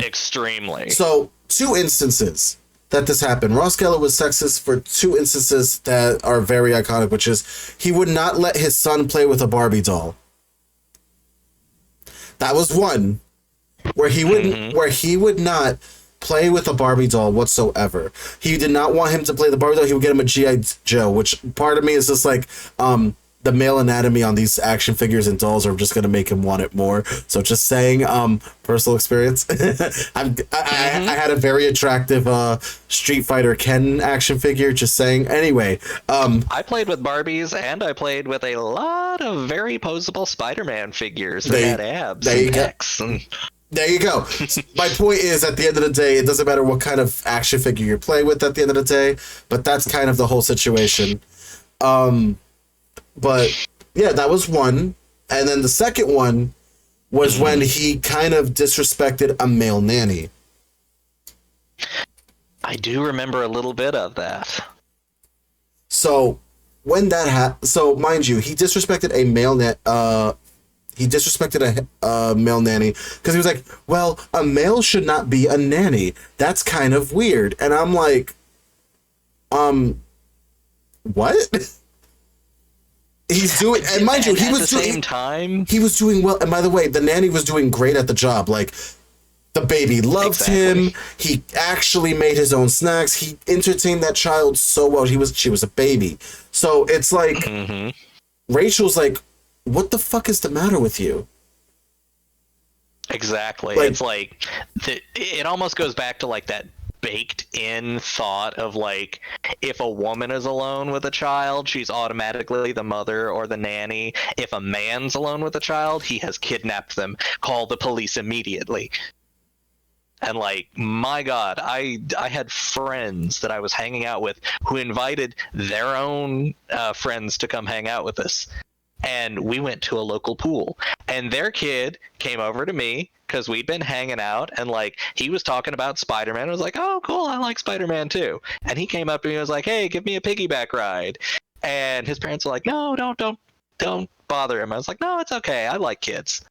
Extremely. So, 2 instances that this happened. Ross Geller was sexist for 2 instances that are very iconic, which is he would not let his son play with a Barbie doll. That was one. Where he would not play with a Barbie doll whatsoever. He did not want him to play the Barbie doll. He would get him a G.I. Joe, which part of me is just like, the male anatomy on these action figures and dolls are just going to make him want it more. So just saying, personal experience. I had a very attractive Street Fighter Ken action figure, just saying. Anyway. I played with Barbies, and I played with a lot of very posable Spider-Man figures that had abs and pecs. There you go. My point is, at the end of the day, it doesn't matter what kind of action figure you're playing with at the end of the day, but that's kind of the whole situation. But yeah, that was one. And then the second one was when he kind of disrespected a male nanny. I do remember a little bit of that. So when that so mind you, he disrespected a male male nanny because he was like, well, a male should not be a nanny. That's kind of weird. And I'm like, what? He's doing, and mind you, he was doing, same time, he was doing well. And by the way, the nanny was doing great at the job. Like, the baby loved him. He actually made his own snacks. He entertained that child so well. She was a baby. So it's like, Rachel's like, what the fuck is the matter with you? Exactly. Like, it's like, it almost goes back to like that baked in thought of like, if a woman is alone with a child, she's automatically the mother or the nanny. If a man's alone with a child, he has kidnapped them. Call the police immediately. And like, my God, I had friends that I was hanging out with who invited their own friends to come hang out with us. And we went to a local pool. And their kid came over to me because we'd been hanging out, and like he was talking about Spider-Man. I was like, oh, cool, I like Spider-Man too. And he came up to me and was like, hey, give me a piggyback ride. And his parents were like, no, don't bother him. I was like, no, it's okay. I like kids.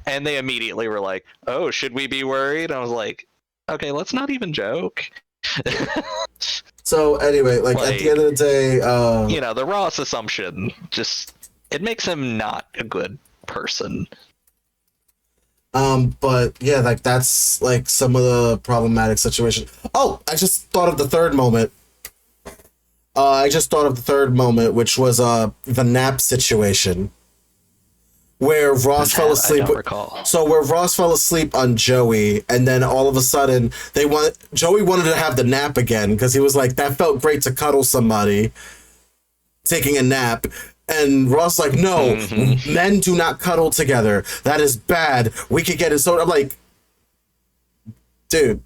And they immediately were like, oh, should we be worried? I was like, okay, let's not even joke. So anyway, like at the end of the day, the Ross assumption just it makes him not a good person. But yeah, like that's like some of the problematic situation. Oh, I just thought of the third moment. Which was the nap situation. Where Ross fell asleep. Where Ross fell asleep on Joey, and then all of a sudden Joey wanted to have the nap again because he was like, that felt great to cuddle somebody taking a nap. And Ross like, no, men do not cuddle together. That is bad. We could get it. So I'm like, dude,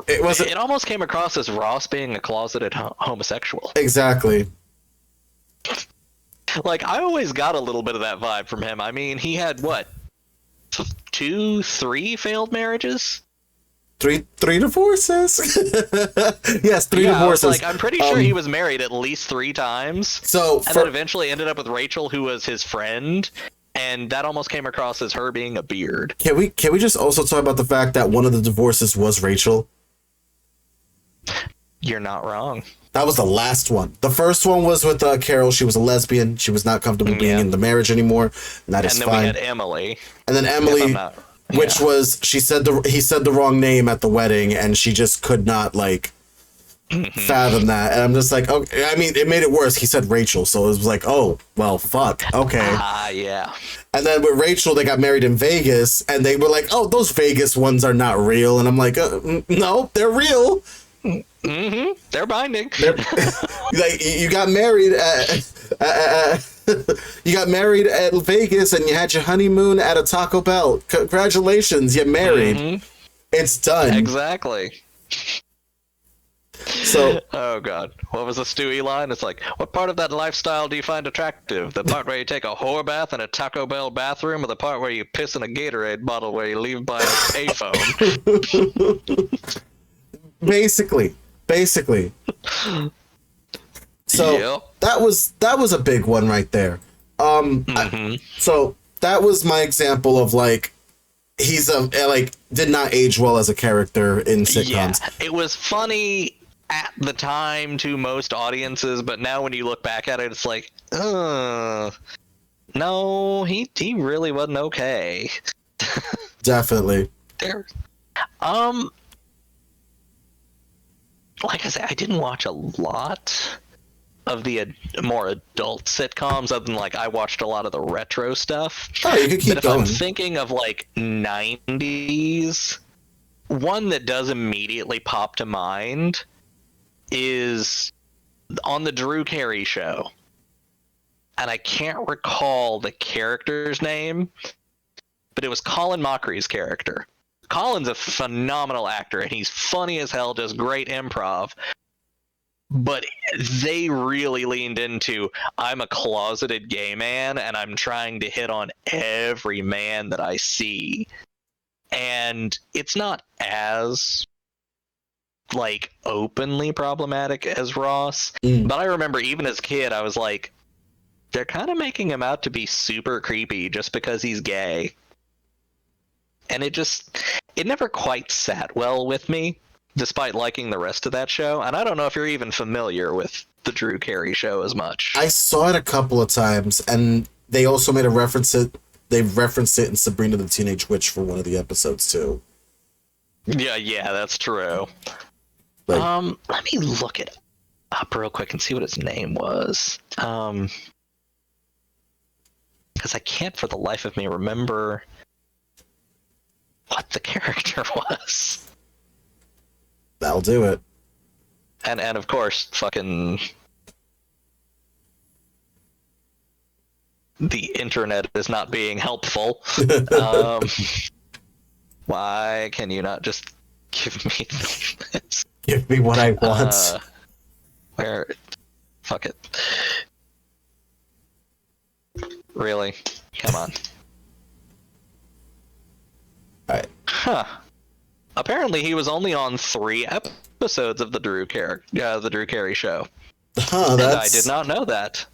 it almost came across as Ross being a closeted homosexual. Exactly. Like, I always got a little bit of that vibe from him. I mean, he had, what, 2, 3 failed marriages? Three divorces? Yes, 3 divorces. Like, I'm pretty sure he was married at least 3 times. Then eventually ended up with Rachel, who was his friend, and that almost came across as her being a beard. Can we just also talk about the fact that one of the divorces was Rachel? You're not wrong. That was the last one. The first one was with Carol. She was a lesbian. She was not comfortable being in the marriage anymore. And that is fine. And then we had Emily. And then Emily, which was, he said the wrong name at the wedding, and she just could not, like, fathom that. And I'm just like, okay. I mean, it made it worse. He said Rachel, so it was like, oh, well, fuck. Okay. Yeah. And then with Rachel, they got married in Vegas, and they were like, oh, those Vegas ones are not real. And I'm like, no, they're real. They're binding. Like, you got married at Vegas, and you had your honeymoon at a Taco Bell. Congratulations, you're married. It's done. Exactly. So, oh god, what was the Stewie line? It's like, what part of that lifestyle do you find attractive? The part where you take a whore bath in a Taco Bell bathroom, or the part where you piss in a Gatorade bottle where you leave by a payphone? Basically. So that was a big one right there. So that was my example of, like, he's did not age well as a character in sitcoms. Yeah, it was funny at the time to most audiences, but now when you look back at it, it's like, no, he really wasn't okay. Definitely. Like I said, I didn't watch a lot of the more adult sitcoms, other than, like, I watched a lot of the retro stuff. Oh, you could keep but going. If I'm thinking of, like, 90s, one that does immediately pop to mind is on the Drew Carey Show. And I can't recall the character's name, but it was Colin Mochry's character. Colin's a phenomenal actor, and he's funny as hell, does great improv. But they really leaned into, I'm a closeted gay man, and I'm trying to hit on every man that I see. And it's not as, like, openly problematic as Ross. But I remember even as a kid, I was like, they're kind of making him out to be super creepy just because he's gay. And it never quite sat well with me, despite liking the rest of that show. And I don't know if you're even familiar with the Drew Carey Show as much. I saw it a couple of times, and they also made they referenced it in Sabrina the Teenage Witch for one of the episodes too. Yeah, that's true. Like, let me look it up real quick and see what his name was. Because I can't for the life of me remember what the character was. That'll do it. And of course, fucking the internet is not being helpful. Why can you not just give me this? Give me what I want. Where? Fuck it. Really? Come on. Alright. Huh. Apparently, he was only on 3 episodes of the Drew Carey Show. Huh, And I did not know that.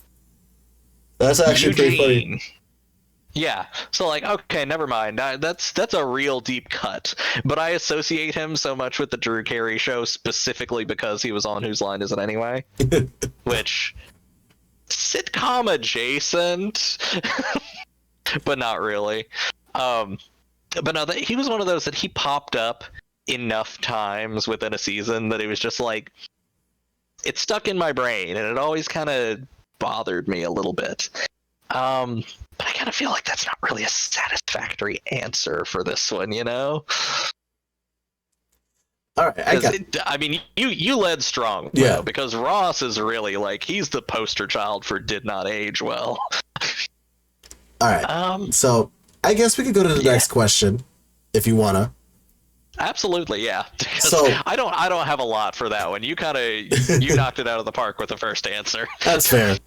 That's actually pretty funny. Yeah, so like, okay, never mind. That's a real deep cut. But I associate him so much with the Drew Carey Show specifically because he was on Whose Line Is It Anyway? Which, sitcom adjacent, but not really. But no, he was one of those that he popped up enough times within a season that it was just like, it stuck in my brain, and it always kind of bothered me a little bit. But I kind of feel like that's not really a satisfactory answer for this one, you know? All right, I mean, you led strong, yeah, though, because Ross is really like, he's the poster child for did not age well. All right, so I guess we could go to the next question, if you wanna. Absolutely, yeah. So I don't have a lot for that one. You knocked it out of the park with the first answer. That's fair.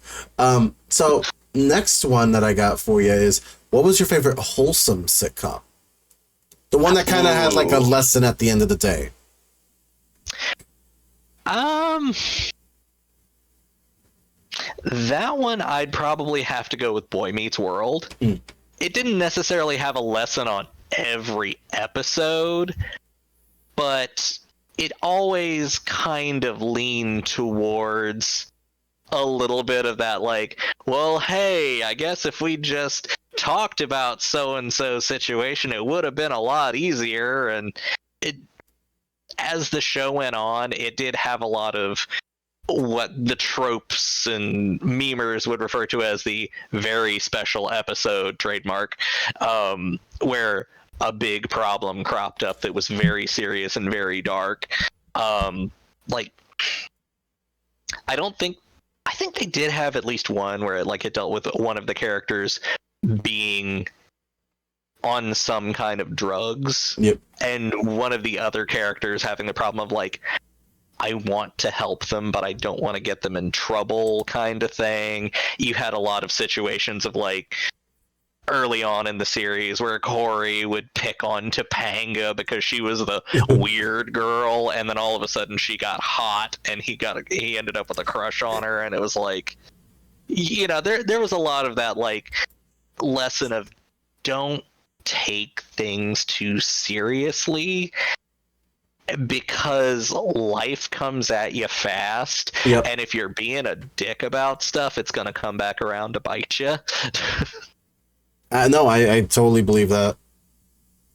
So next one that I got for you is, what was your favorite wholesome sitcom? The one that kind of had like a lesson at the end of the day. That one I'd probably have to go with Boy Meets World. It didn't necessarily have a lesson on every episode, but it always kind of leaned towards a little bit of that, like, well, hey, I guess if we just talked about so-and-so situation, it would have been a lot easier. And as the show went on, it did have a lot of what the tropes and memers would refer to as the very special episode trademark, where a big problem cropped up that was very serious and very dark. Like, I think they did have at least one where it dealt with one of the characters being on some kind of drugs. Yep. And one of the other characters having the problem of like, I want to help them, but I don't want to get them in trouble kind of thing. You had a lot of situations of like, early on in the series where Corey would pick on Topanga because she was the weird girl, and then all of a sudden she got hot and he ended up with a crush on her, and it was like, you know, there was a lot of that like lesson of don't take things too seriously because life comes at you fast. Yep. And if you're being a dick about stuff, it's going to come back around to bite you. No, I totally believe that.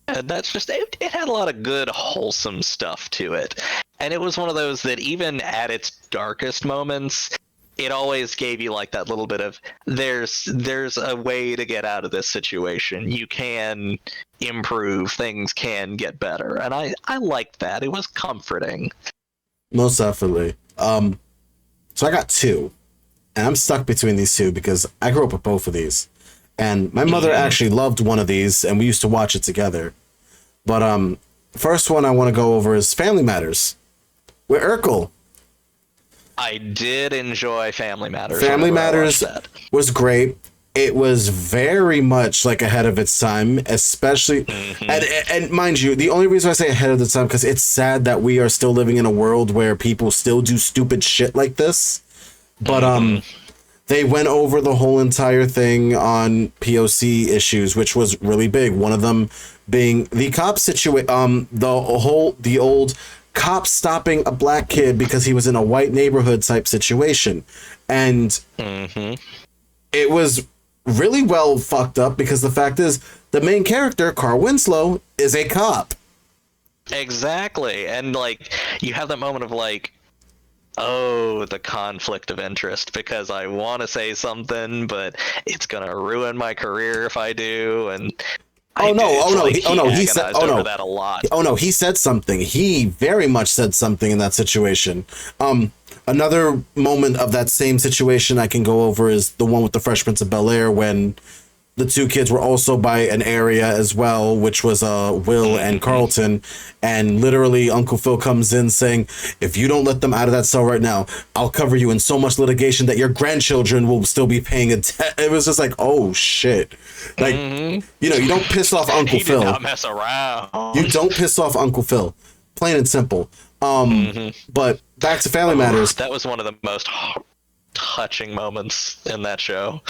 And that's just, it had a lot of good, wholesome stuff to it. And it was one of those that even at its darkest moments, it always gave you like that little bit of, there's a way to get out of this situation. You can improve, things can get better. And I liked that. It was comforting. Most definitely. So I got two, and I'm stuck between these two because I grew up with both of these. And my mother actually loved one of these, and we used to watch it together. But first one I want to go over is Family Matters with Urkel. I did enjoy Family Matters. Family Matters was great. It was very much like ahead of its time, especially, and mind you, the only reason I say ahead of the time because it's sad that we are still living in a world where people still do stupid shit like this. But they went over the whole entire thing on POC issues, which was really big. One of them being the cop situation, the old cop stopping a black kid because he was in a white neighborhood type situation. And it was really well fucked up because the fact is the main character, Carl Winslow, is a cop. Exactly. And like, you have that moment of like, oh, the conflict of interest, because I want to say something, but it's gonna ruin my career if I do. And he said that a lot. Oh no, he said something. He very much said something in that situation. Another moment of that same situation I can go over is the one with the Fresh Prince of Bel-Air when the two kids were also by an area as well, which was Will and Carlton. And literally Uncle Phil comes in saying, if you don't let them out of that cell right now, I'll cover you in so much litigation that your grandchildren will still be paying a debt. It was just like, oh shit. Like, you know, you don't piss off Uncle Phil. He did not mess around. You don't piss off Uncle Phil. Plain and simple. But back to Family Matters. That was one of the most touching moments in that show.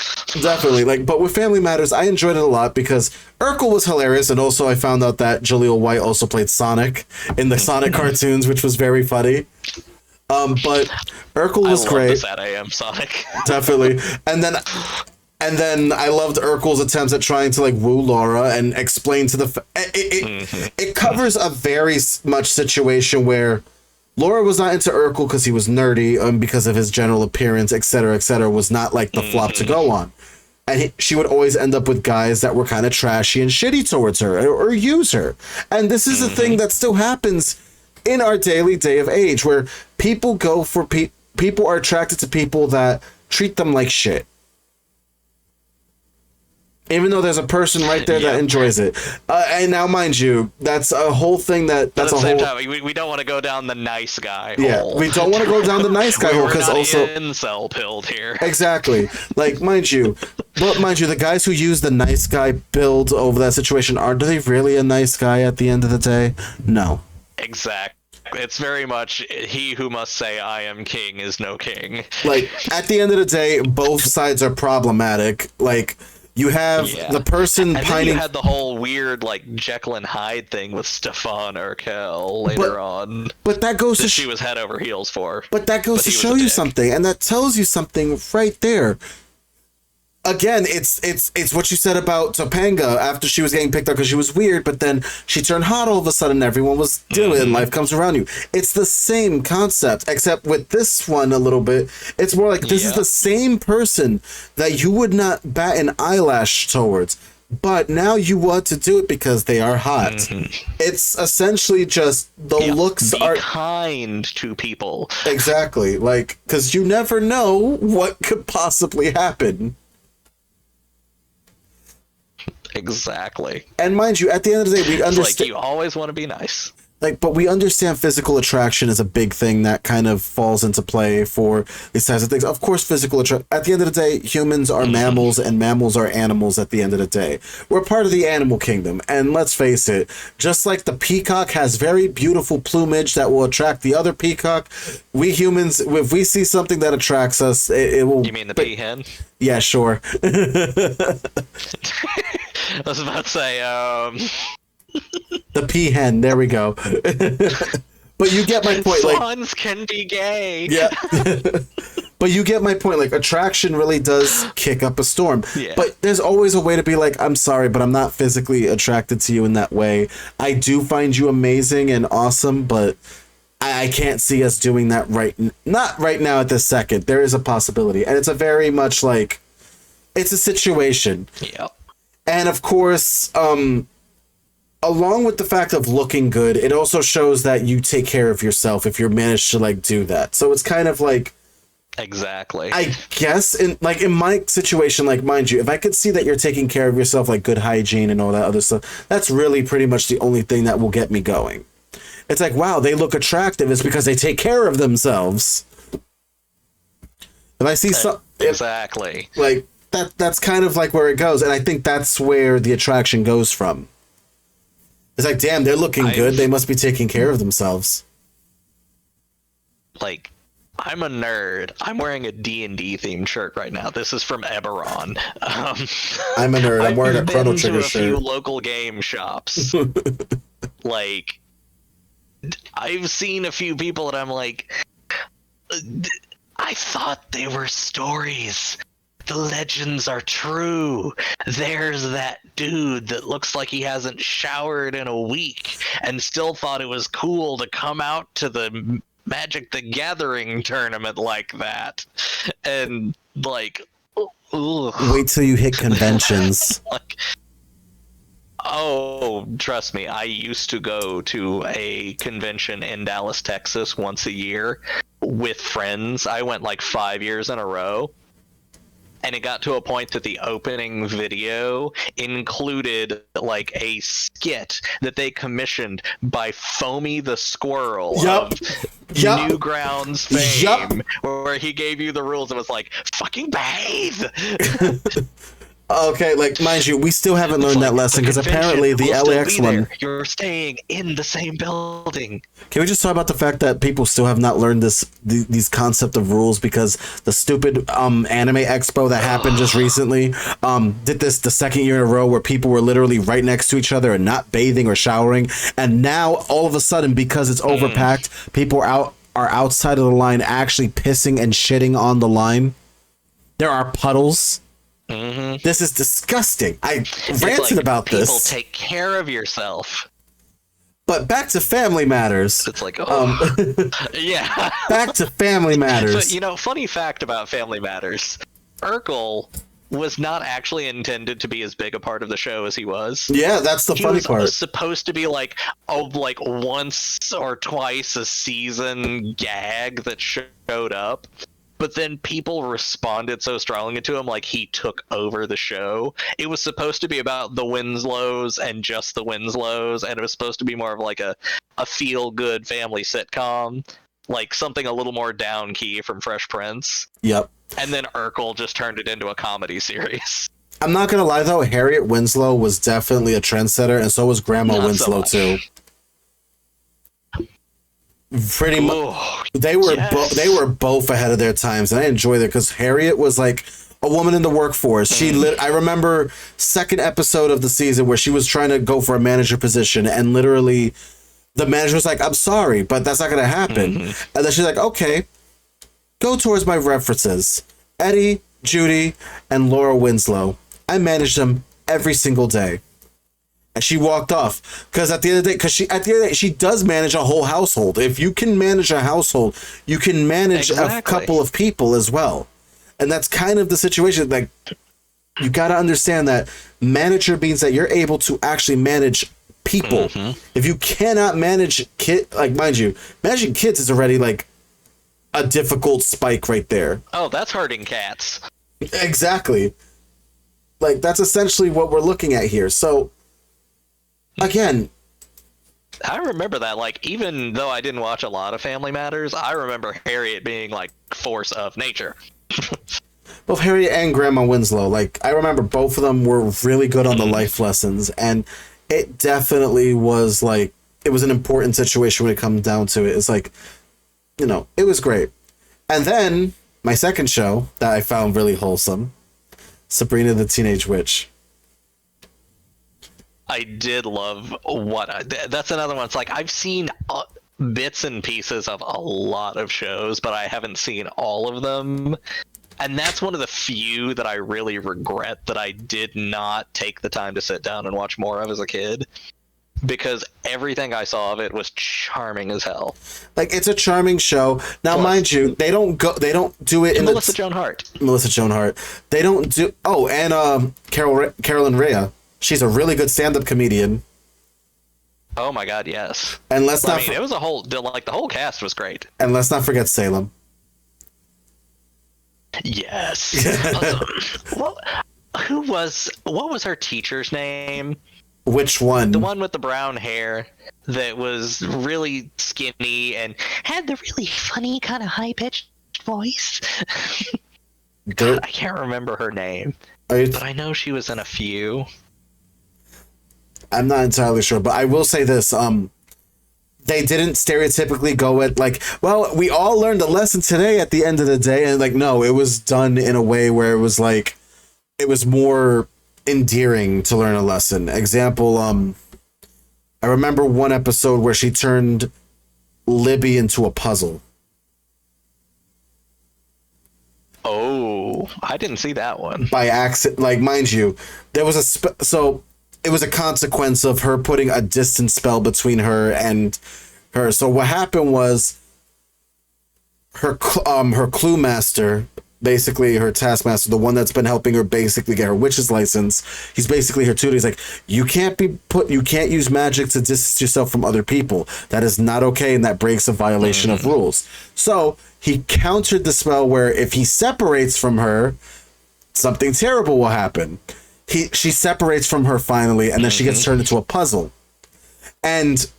Definitely. Like, but with Family Matters, I enjoyed it a lot because Urkel was hilarious, and also I found out that Jaleel White also played Sonic in the Sonic cartoons, which was very funny. But Urkel was great. That I am Sonic. Definitely. And then I loved Urkel's attempts at trying to like woo Laura and explain to the it covers a very much situation where Laura was not into Urkel because he was nerdy, because of his general appearance, etc., was not like the flop to go on. And she would always end up with guys that were kind of trashy and shitty towards her or use her. And this is a thing that still happens in our daily day of age, where people go for people are attracted to people that treat them like shit. Even though there's a person right there that enjoys it. And now, mind you, that's a whole thing that's at the a same whole... time, we don't want to go down the nice guy hole. We don't want to go down the nice guy hole, because also... incel pilled here. Exactly. Like, mind you, the guys who use the nice guy build over that situation, are they really a nice guy at the end of the day? No. Exactly. It's very much he who must say I am king is no king. Like, at the end of the day, both sides are problematic. Like... You have the person and pining. Then you had the whole weird like Jekyll and Hyde thing with Stefan Urkel later on. But that goes to she was head over heels for. But that goes to show you something, and that tells you something right there. Again, it's what you said about Topanga after she was getting picked up because she was weird, but then she turned hot all of a sudden. Everyone was doing it, and life comes around you. It's the same concept, except with this one a little bit. It's more like this is the same person that you would not bat an eyelash towards, but now you want to do it because they are hot. It's essentially just the looks are kind to people. Exactly, like because you never know what could possibly happen. Exactly. And mind you, at the end of the day, we understand. Like you always want to be nice. Like, but we understand physical attraction is a big thing that kind of falls into play for these types of things. Of course, physical attraction. At the end of the day, humans are mammals, and mammals are animals. At the end of the day, we're part of the animal kingdom, and let's face it. Just like the peacock has very beautiful plumage that will attract the other peacock, we humans, if we see something that attracts us, it will. You mean the peahen? Yeah, sure. I was about to say, the peahen, there we go. But you get my point. Swans can be gay. Yeah. But you get my point. Like, attraction really does kick up a storm. Yeah. But there's always a way to be like, I'm sorry, but I'm not physically attracted to you in that way. I do find you amazing and awesome, but I can't see us doing that not right now at this second. There is a possibility. And it's a very much like, it's a situation. Yep. And of course, along with the fact of looking good, it also shows that you take care of yourself if you manage to like do that. So it's kind of like, exactly. I guess in my situation, like, mind you, if I could see that you're taking care of yourself, like good hygiene and all that other stuff, that's really pretty much the only thing that will get me going. It's like, wow, they look attractive. It's because they take care of themselves. If I see exactly like that's kind of like where it goes, and I think that's where the attraction goes from. It's like, damn, they're looking good. They must be taking care of themselves. Like, I'm a nerd. I'm wearing a D&D themed shirt right now. This is from Eberron. I'm a nerd. I'm wearing a Chrono Trigger shirt. I've been to a few local game shops. Like, I've seen a few people and I'm like, I thought they were stories. The legends are true. There's that dude that looks like he hasn't showered in a week and still thought it was cool to come out to the Magic the Gathering tournament like that. And, like, ugh. Wait till you hit conventions. Like, oh, trust me, I used to go to a convention in Dallas, Texas once a year with friends. I went like 5 years in a row. and it got to a point that the opening video included like a skit that they commissioned by Foamy the Squirrel of Newgrounds fame, where he gave you the rules and was like, fucking bathe. Okay, like, mind you, we still haven't learned that lesson, because apparently the LAX one... You're staying in the same building. Can we just talk about the fact that people still have not learned these concept of rules, because the stupid anime expo that happened just recently did this the second year in a row, where people were literally right next to each other and not bathing or showering, and now all of a sudden, because it's overpacked, people are outside of the line actually pissing and shitting on the line. There are puddles. This is disgusting. I ranted about this. People, take care of yourself. But back to Family Matters. It's like, yeah. Back to Family Matters. So, you know, funny fact about Family Matters: Urkel was not actually intended to be as big a part of the show as he was. Yeah, that's the funny part. He was supposed to be like once or twice a season gag that showed up. But then people responded so strongly to him, like he took over the show. It was supposed to be about the Winslows and just the Winslows, and it was supposed to be more of like a feel-good family sitcom, like something a little more down key from Fresh Prince. Yep. And then Urkel just turned it into a comedy series. I'm not gonna lie though, Harriet Winslow was definitely a trendsetter, and so was Grandma Winslow too. Pretty much, they were both ahead of their times, and I enjoy that because Harriet was like a woman in the workforce. I remember second episode of the season where she was trying to go for a manager position, and literally the manager was like, "I'm sorry, but that's not gonna happen." And then she's like, "Okay, go towards my references: Eddie, Judy, and Laura Winslow. I manage them every single day." And she walked off because at the end of the day, she does manage a whole household. If you can manage a household, you can manage a couple of people as well. And that's kind of the situation. Like, you got to understand that manager means that you're able to actually manage people. If you cannot manage like, mind you, managing kids is already like a difficult spike right there. Oh, that's hurting cats. Exactly. Like, that's essentially what we're looking at here. So, again, I remember that. Like, even though I didn't watch a lot of Family Matters, I remember Harriet being like force of nature. Both Harriet and Grandma Winslow, like, I remember both of them were really good on the life lessons, and it definitely was like, it was an important situation when it comes down to it. It's like, you know, it was great. And then my second show that I found really wholesome, Sabrina the Teenage Witch. I did love that's another one. It's like, I've seen bits and pieces of a lot of shows, but I haven't seen all of them. And that's one of the few that I really regret that I did not take the time to sit down and watch more of as a kid. Because everything I saw of it was charming as hell. Like, it's a charming show. Now, mind you, they don't do it in Melissa Joan Hart. They don't do. Oh, and Carolyn Rhea. She's a really good stand-up comedian. Oh my god, yes. And let's not. It was the whole cast was great. And let's not forget Salem. Yes. What was her teacher's name? Which one? The one with the brown hair that was really skinny and had the really funny kind of high-pitched voice. God, I can't remember her name, but I know she was in a few. I'm not entirely sure, but I will say this. They didn't stereotypically go at like, well, we all learned a lesson today at the end of the day. And like, no, it was done in a way where it was like, it was more endearing to learn a lesson. Example, I remember one episode where she turned Libby into a puzzle. Oh, I didn't see that one. By accident, like, mind you, there was so it was a consequence of her putting a distance spell between her and her. So what happened was her clue master, basically her taskmaster, the one that's been helping her basically get her witch's license. He's basically her tutor. He's like, you can't use magic to distance yourself from other people. That is not okay, and that breaks a violation of rules. So he countered the spell where if he separates from her, something terrible will happen. She separates from her finally, and then she gets turned into a puzzle. And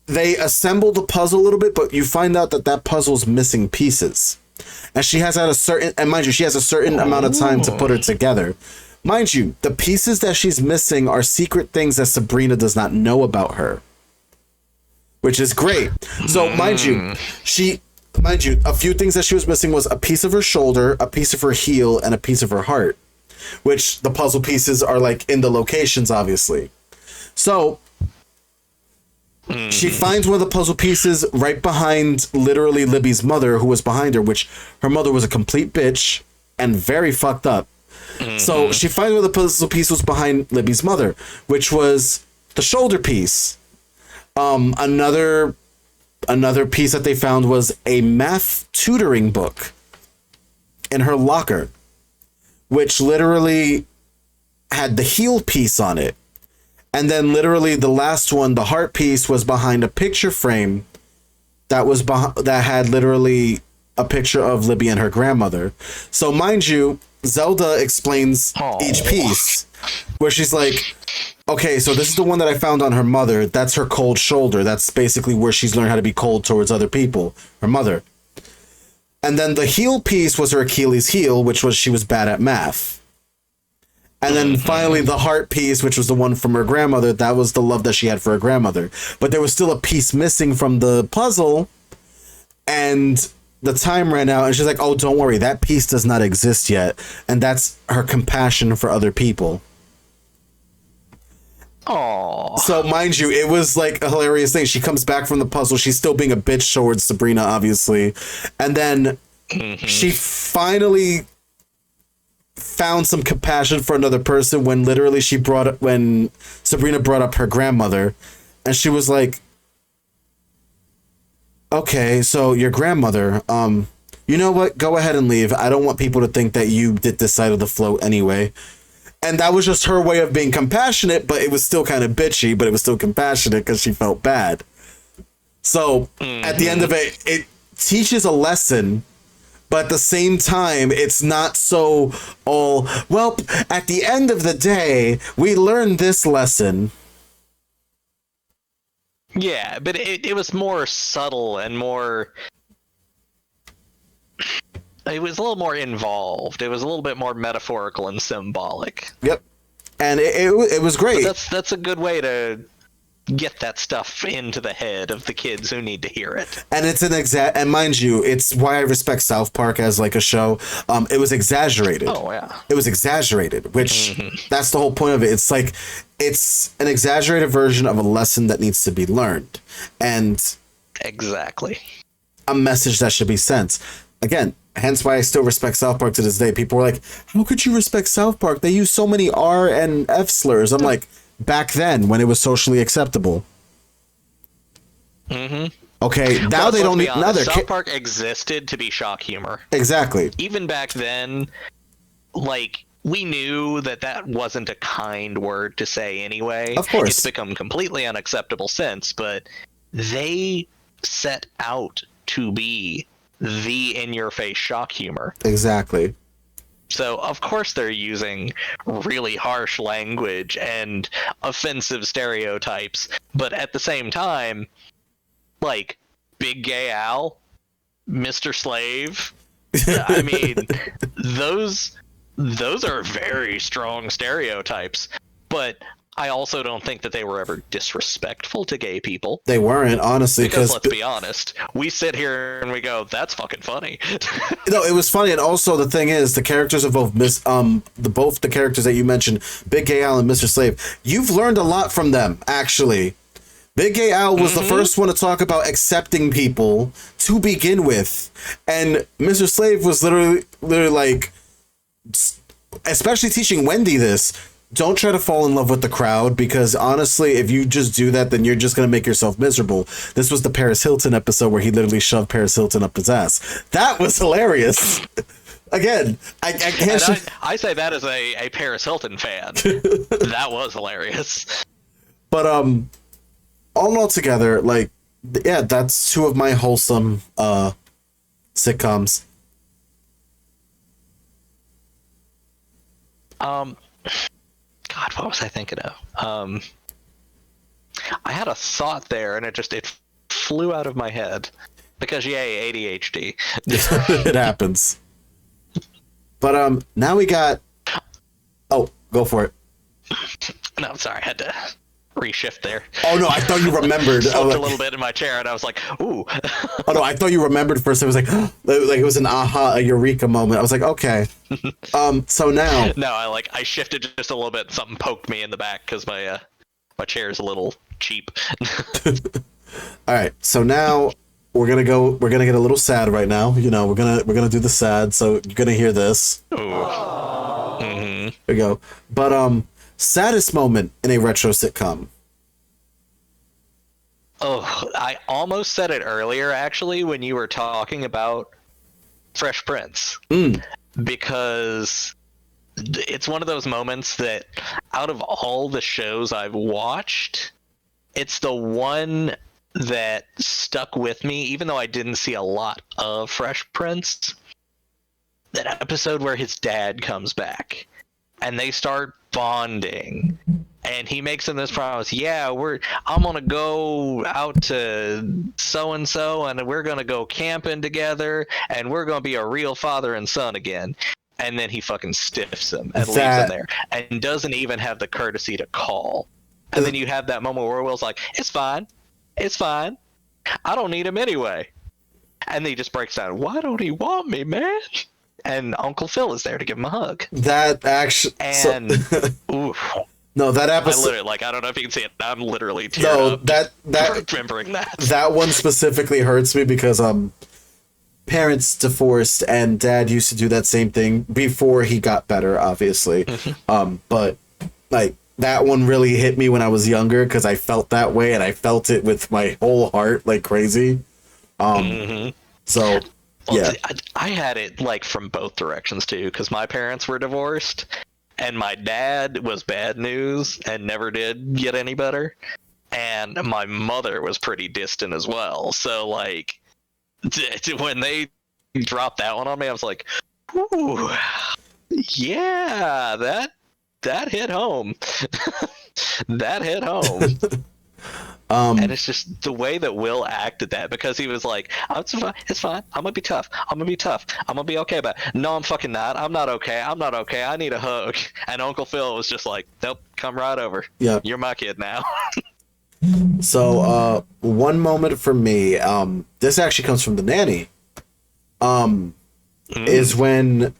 they assemble the puzzle a little bit, but you find out that puzzle's missing pieces. And she has had mind you, she has a certain amount of time to put it together. Mind you, the pieces that she's missing are secret things that Sabrina does not know about her, which is great. So mind you, a few things that she was missing was a piece of her shoulder, a piece of her heel, and a piece of her heart, which the puzzle pieces are like in the locations, obviously. So she finds one of the puzzle pieces right behind literally Libby's mother, who was behind her, which her mother was a complete bitch and very fucked up. So she finds where the puzzle piece was behind Libby's mother, which was the shoulder piece. Another piece that they found was a math tutoring book in her locker, which literally had the heel piece on it. And then literally the last one, the heart piece, was behind a picture frame that had literally a picture of Libby and her grandmother. So mind you, Zelda explains each piece, where she's like, okay, so this is the one that I found on her mother. That's her cold shoulder. That's basically where she's learned how to be cold towards other people, her mother. And then the heel piece was her Achilles heel, which was she was bad at math. And then finally the heart piece, which was the one from her grandmother, that was the love that she had for her grandmother. But there was still a piece missing from the puzzle, and the time ran out, and she's like, oh, don't worry, that piece does not exist yet. And that's her compassion for other people. Aww. So mind you, it was like a hilarious thing. She comes back from the puzzle. She's still being a bitch towards Sabrina, obviously. And then she finally found some compassion for another person when literally when Sabrina brought up her grandmother, and she was like, okay, so your grandmother, you know what? Go ahead and leave. I don't want people to think that you did this side of the float anyway. And that was just her way of being compassionate, but it was still kind of bitchy, but it was still compassionate because she felt bad. So at the end of it, it teaches a lesson, but at the same time, it's not so all, well, at the end of the day, we learned this lesson. Yeah, but it was more subtle and more... It was a little more involved. It was a little bit more metaphorical and symbolic. Yep. And it was great. But that's a good way to get that stuff into the head of the kids who need to hear it. And it's and mind you, it's why I respect South Park as like a show. It was exaggerated. Oh, yeah. It was exaggerated, which that's the whole point of it. It's like, it's an exaggerated version of a lesson that needs to be learned. And exactly. A message that should be sent. Again, hence why I still respect South Park to this day. People were like, how could you respect South Park? They use so many R and F slurs. I'm like, back then when it was socially acceptable. Okay, now well, they don't need another. South Park existed to be shock humor. Exactly. Even back then, like, we knew that wasn't a kind word to say anyway. Of course. It's become completely unacceptable since, but they set out to be the in-your-face shock humor. Exactly. So, of course they're using really harsh language and offensive stereotypes, but at the same time, like, Big Gay Al, Mr. Slave, I mean, those are very strong stereotypes, but I also don't think that they were ever disrespectful to gay people. They weren't, honestly, because let's be honest, we sit here and we go, "That's fucking funny." No, it was funny, and also the thing is, the characters of both the characters that you mentioned, Big Gay Al and Mr. Slave, you've learned a lot from them, actually. Big Gay Al was the first one to talk about accepting people to begin with, and Mr. Slave was literally like, especially teaching Wendy this. Don't try to fall in love with the crowd, because honestly, if you just do that, then you're just going to make yourself miserable. This was the Paris Hilton episode where he literally shoved Paris Hilton up his ass. That was hilarious. Again, I can't... I say that as a Paris Hilton fan. That was hilarious. But, all in all together, like, yeah, that's two of my wholesome, sitcoms. Um, God, what was I thinking of? I had a thought there, and it flew out of my head because yay, ADHD. It happens. But now we got. Oh, go for it. No, I'm sorry, I had to reshift there. Oh no, I thought you remembered. Slipped a little bit in my chair, and I was like, "Ooh." Oh no, I thought you remembered first. It was like it was an aha, a eureka moment. I was like, okay. So now. No, I shifted just a little bit. Something poked me in the back because my chair is a little cheap. All right, so now we're gonna get a little sad right now. You know, we're gonna do the sad. So you're gonna hear this. Ooh. Mm-hmm. There we go. But saddest moment in a retro sitcom. Oh, I almost said it earlier, actually, when you were talking about Fresh Prince. Because it's one of those moments that, out of all the shows I've watched, it's the one that stuck with me, even though I didn't see a lot of Fresh Prince. That episode where his dad comes back, and they start bonding. And he makes him this promise, I'm gonna go out to so and so, and we're gonna go camping together, and we're gonna be a real father and son again. And then he fucking stiffs him and leaves him there, and doesn't even have the courtesy to call. And then you have that moment where Will's like, "It's fine, I don't need him anyway." And then he just breaks down, "Why don't he want me, man?" And Uncle Phil is there to give him a hug. That actually, and oof. No, that episode. I don't know if you can see it. I'm literally tearing up. that remembering that. That one specifically hurts me because parents divorced and dad used to do that same thing before he got better, obviously. But like that one really hit me when I was younger because I felt that way and I felt it with my whole heart like crazy. So. Well, yeah, I had it like from both directions too, because my parents were divorced, and my dad was bad news and never did get any better, and my mother was pretty distant as well. So like, when they dropped that one on me, I was like, "Ooh, yeah, that hit home." That hit home. And it's just the way that Will acted that, because he was like, "It's fine. I'm gonna be tough. I'm gonna be okay." But no, I'm fucking not. I'm not okay. I need a hug. And Uncle Phil was just like, "Nope, come right over. Yeah, you're my kid now." So, one moment for me, this actually comes from The Nanny, is when,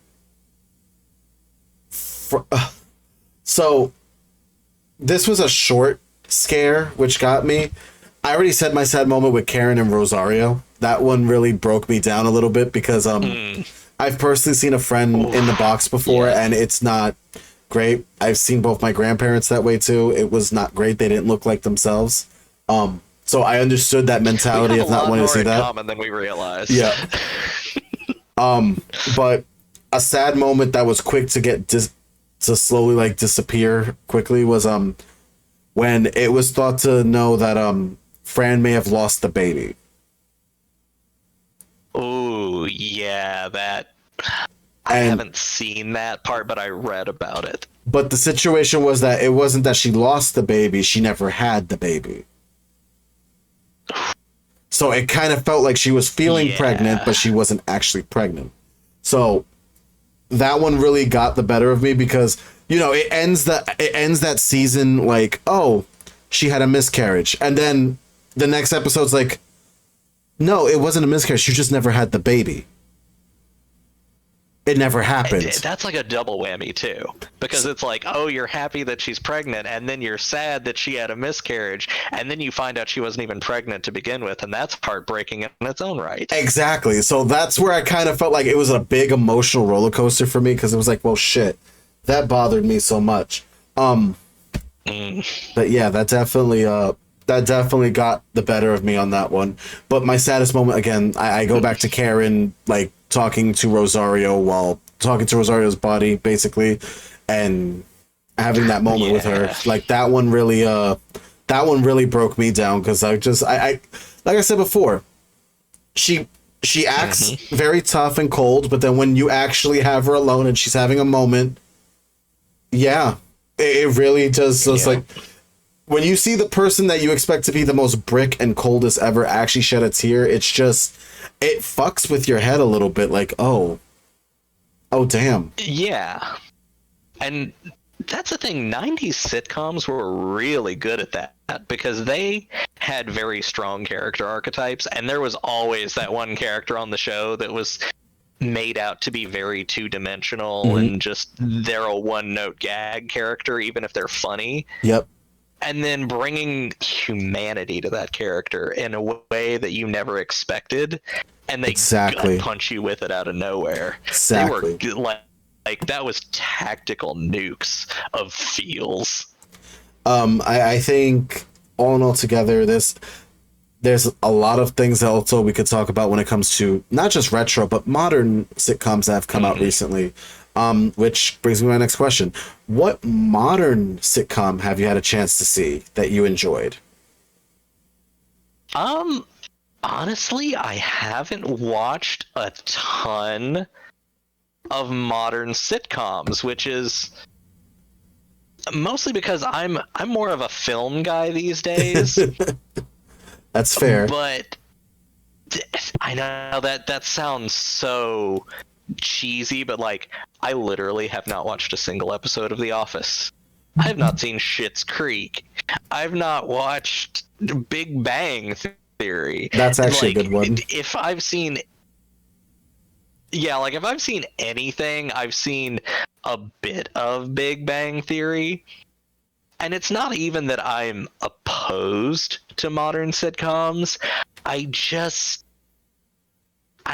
so this was a short scare, which got me. I already said my sad moment with Karen and Rosario. That one really broke me down a little bit because I've personally seen a friend in the box before, and it's not great. I've seen both my grandparents that way too. It was not great. They didn't look like themselves. So I understood that mentality of not wanting to see that. Common than we realized. Yeah. But a sad moment that was quick to get to slowly like disappear quickly was when it was thought to know that Fran may have lost the baby. Oh yeah, that I haven't seen that part, but I read about it. But the situation was that it wasn't that she lost the baby, she never had the baby. So it kind of felt like she was feeling pregnant, but she wasn't actually pregnant. So that one really got the better of me because, you know, it ends that season like, oh, she had a miscarriage. And then the next episode's like, no, it wasn't a miscarriage. She just never had the baby. It never happened. That's like a double whammy too, because it's like, oh, you're happy that she's pregnant, and then you're sad that she had a miscarriage, and then you find out she wasn't even pregnant to begin with, and that's heartbreaking in its own right. Exactly. So that's where I kind of felt like it was a big emotional roller coaster for me, because it was like, well, shit, that bothered me so much. But yeah, that definitely got the better of me on that one. But my saddest moment, again, I go back to Karen, like, talking to Rosario's body, basically, and having that moment with her. Like, that one really broke me down, because I like I said before, she acts very tough and cold, but then when you actually have her alone and she's having a moment, Yeah, it really does. So it's Yeah. like when you see the person that you expect to be the most brick and coldest ever actually shed a tear, it's just it fucks with your head a little bit. Like, oh, damn. Yeah. And that's the thing, 90s sitcoms were really good at that because they had very strong character archetypes, and there was always that one character on the show that was made out to be very two-dimensional Hmm. and just they're a one-note gag character even if they're funny. Yep, And then bringing humanity to that character in a way that you never expected, and they gut exactly, punch you with it out of nowhere. They were exactly. like that was tactical nukes of feels. I think all in all together, there's a lot of things that also we could talk about when it comes to not just retro but modern sitcoms that have come out recently. Which brings me to my next question: what modern sitcom have you had a chance to see that you enjoyed? Um, Honestly, I haven't watched a ton of modern sitcoms, which is mostly because I'm more of a film guy these days. That's fair. But I know that sounds so cheesy, but like I literally have not watched a single episode of The Office. I have not seen Schitt's Creek. I've not watched Big Bang Theory. That's actually a Like good one. if I've seen like if I've seen anything, I've seen a bit of Big Bang Theory. And it's not even that I'm opposed to modern sitcoms. I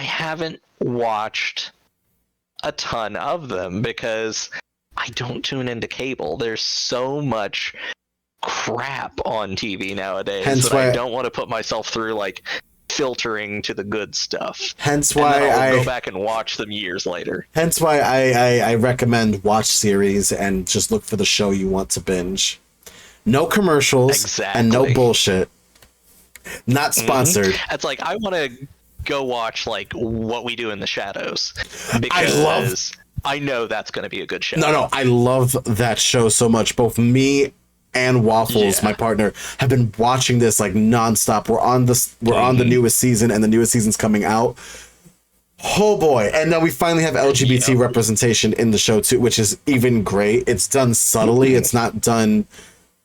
haven't watched a ton of them because I don't tune into cable. There's so much crap on TV nowadays Hence that I why, don't want to put myself through like filtering to the good stuff. hence And then why I'll go I, back and watch them years later. hence why I recommend watch series and just look for the show you want to binge. No commercials and no Exactly. bullshit. Not sponsored. It's like I want to go watch like What We Do in the Shadows I love because I know that's going to be a good show. No, I love that show so much. Both me and Waffles, Yeah. my partner, have been watching this like nonstop. We're on the newest season, and the newest season's coming out. Oh boy! And now we finally have LGBT Yep. representation in the show too, which is even great. It's done subtly. It's not done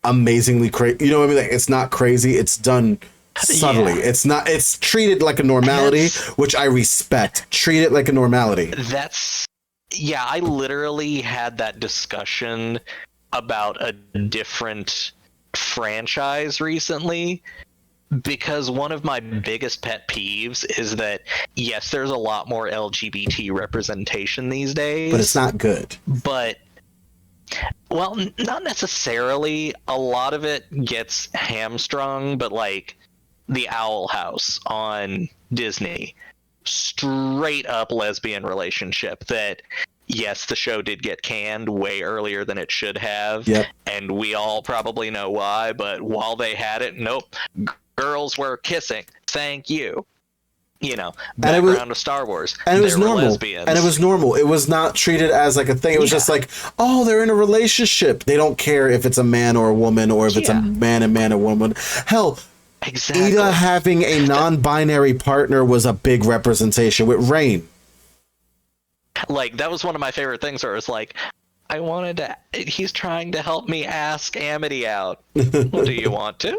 amazingly crazy. You know what I mean? Like, it's not crazy. It's done subtly. Yeah. It's not. It's treated like a normality, which I respect. Treat it like a normality. That's yeah, I literally had that discussion about a different franchise recently because one of my biggest pet peeves is that yes, there's a lot more LGBT representation these days, But it's not good. but well, not necessarily. A lot of it gets hamstrung, but like the Owl House on Disney, straight up lesbian relationship that yes, the show did get canned way earlier than it should have. Yep. And we all probably know why, but while they had it, nope, girls were kissing. Thank you. You know, background of Star Wars. And it was There were normal. lesbians. And it was normal. It was not treated as like a thing. It was just like, oh, they're in a relationship. They don't care if it's a man or a woman or if it's a man and woman. Hell, Exactly. Ida having a non-binary partner was a big representation with Rain. Like that was one of my favorite things where it was like he's trying to help me ask Amity out. Well, do you want to?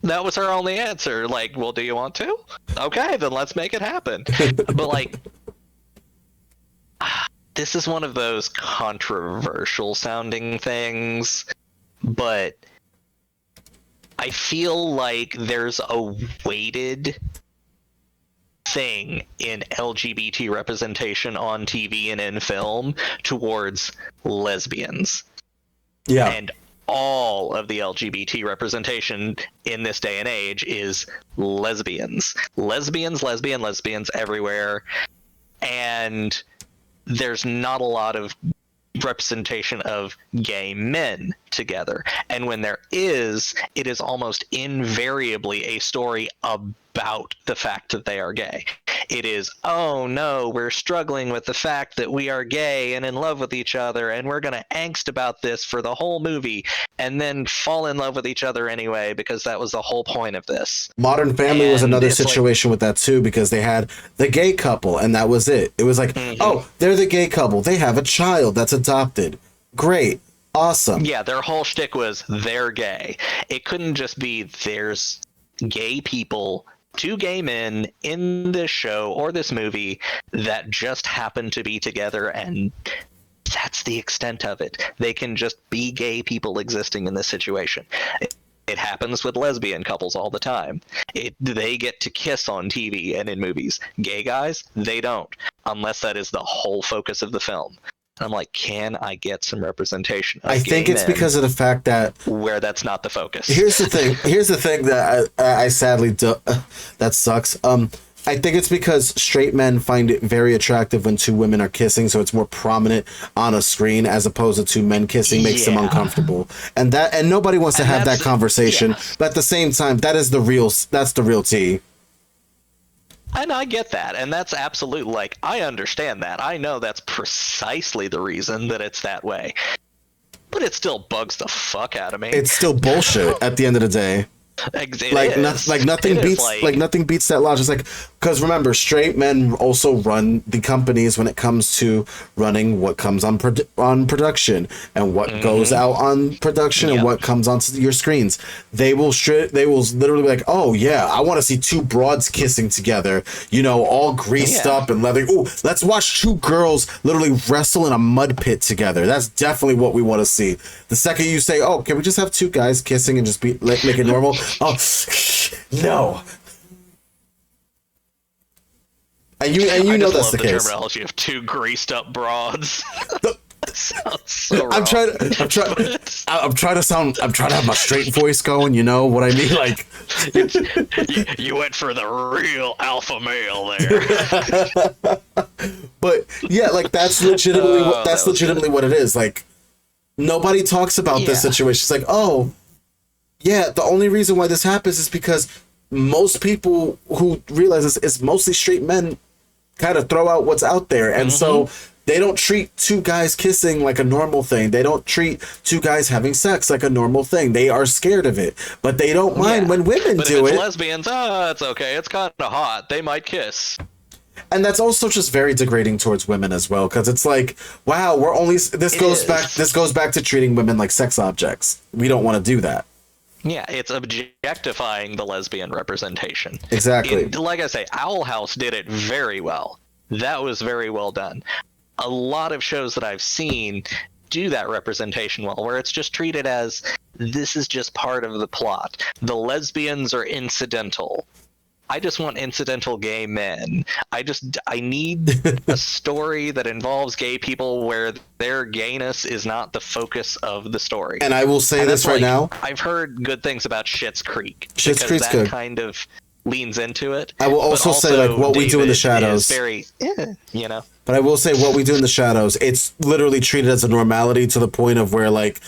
That was her only answer. Like, well, do you want to? Okay, then let's make it happen. But like this is one of those controversial sounding things, but I feel like there's a weighted thing in LGBT representation on TV and in film towards lesbians. Yeah. And all of the LGBT representation in this day and age is lesbians. Lesbians everywhere. And there's not a lot of representation of gay men together. And when there is, it is almost invariably a story about the fact that they are gay. It is, oh no, we're struggling with the fact that we are gay and in love with each other, and we're going to angst about this for the whole movie, and then fall in love with each other anyway, because that was the whole point of this. Modern Family was And another it's situation with that too, because they had the gay couple, and that was it. It was like, oh, they're the gay couple. They have a child that's adopted. Great. Awesome. Yeah, their whole shtick was they're gay. It couldn't just be there's gay people, two gay men in this show or this movie that just happen to be together, and that's the extent of it. They can just be gay people existing in this situation. It happens with lesbian couples all the time. They get to kiss on TV and in movies. Gay guys, they don't, unless that is the whole focus of the film. I'm like, can I get some representation of I think gay it's men because of the fact that where that's not the focus? Here's the thing that I sadly do, that sucks. I think it's because straight men find it very attractive when two women are kissing, so it's more prominent on a screen as opposed to two men kissing makes them uncomfortable, and nobody wants to have that conversation. But at the same time, that's the real tea. And I get that, and that's absolutely, like, I understand that. I know that's precisely the reason that it's that way. But it still bugs the fuck out of me. It's still bullshit at the end of the day. Nothing beats that logic. It's like, because remember, straight men also run the companies when it comes to running what comes on production and what goes out on production and what comes onto your screens. They will literally be like, oh yeah, I want to see two broads kissing together, all greased up and leather. Ooh, let's watch two girls literally wrestle in a mud pit together. That's definitely what we want to see. The second you say, oh, can we just have two guys kissing and just make it normal? Oh, no. And you know that's the case. Terminology of two greased up broads. That sounds so wrong. I'm trying to have my straight voice going, you know what I mean? Like you went for the real alpha male there. But yeah, like that's legitimately what it is. Like nobody talks about this situation. It's like, oh, yeah, the only reason why this happens is because most people who realize this is mostly straight men kind of throw out what's out there. And so they don't treat two guys kissing like a normal thing. They don't treat two guys having sex like a normal thing. They are scared of it, but they don't mind when women do it. Lesbians, it's okay. It's kind of hot. They might kiss. And that's also just very degrading towards women as well, because it's like, wow, this goes back to treating women like sex objects. We don't want to do that. Yeah, it's objectifying the lesbian representation. Exactly. Like I say, Owl House did it very well. That was very well done. A lot of shows that I've seen do that representation well, where it's just treated as, this is just part of the plot. The lesbians are incidental. I just want incidental gay men. I need a story that involves gay people where their gayness is not the focus of the story. And I will say this right now. I've heard good things about Schitt's Creek. Schitt's Creek's good. Kind of leans into it. I will also say, like, What We Do in the Shadows. But I will say What We Do in the Shadows, it's literally treated as a normality to the point of where, like,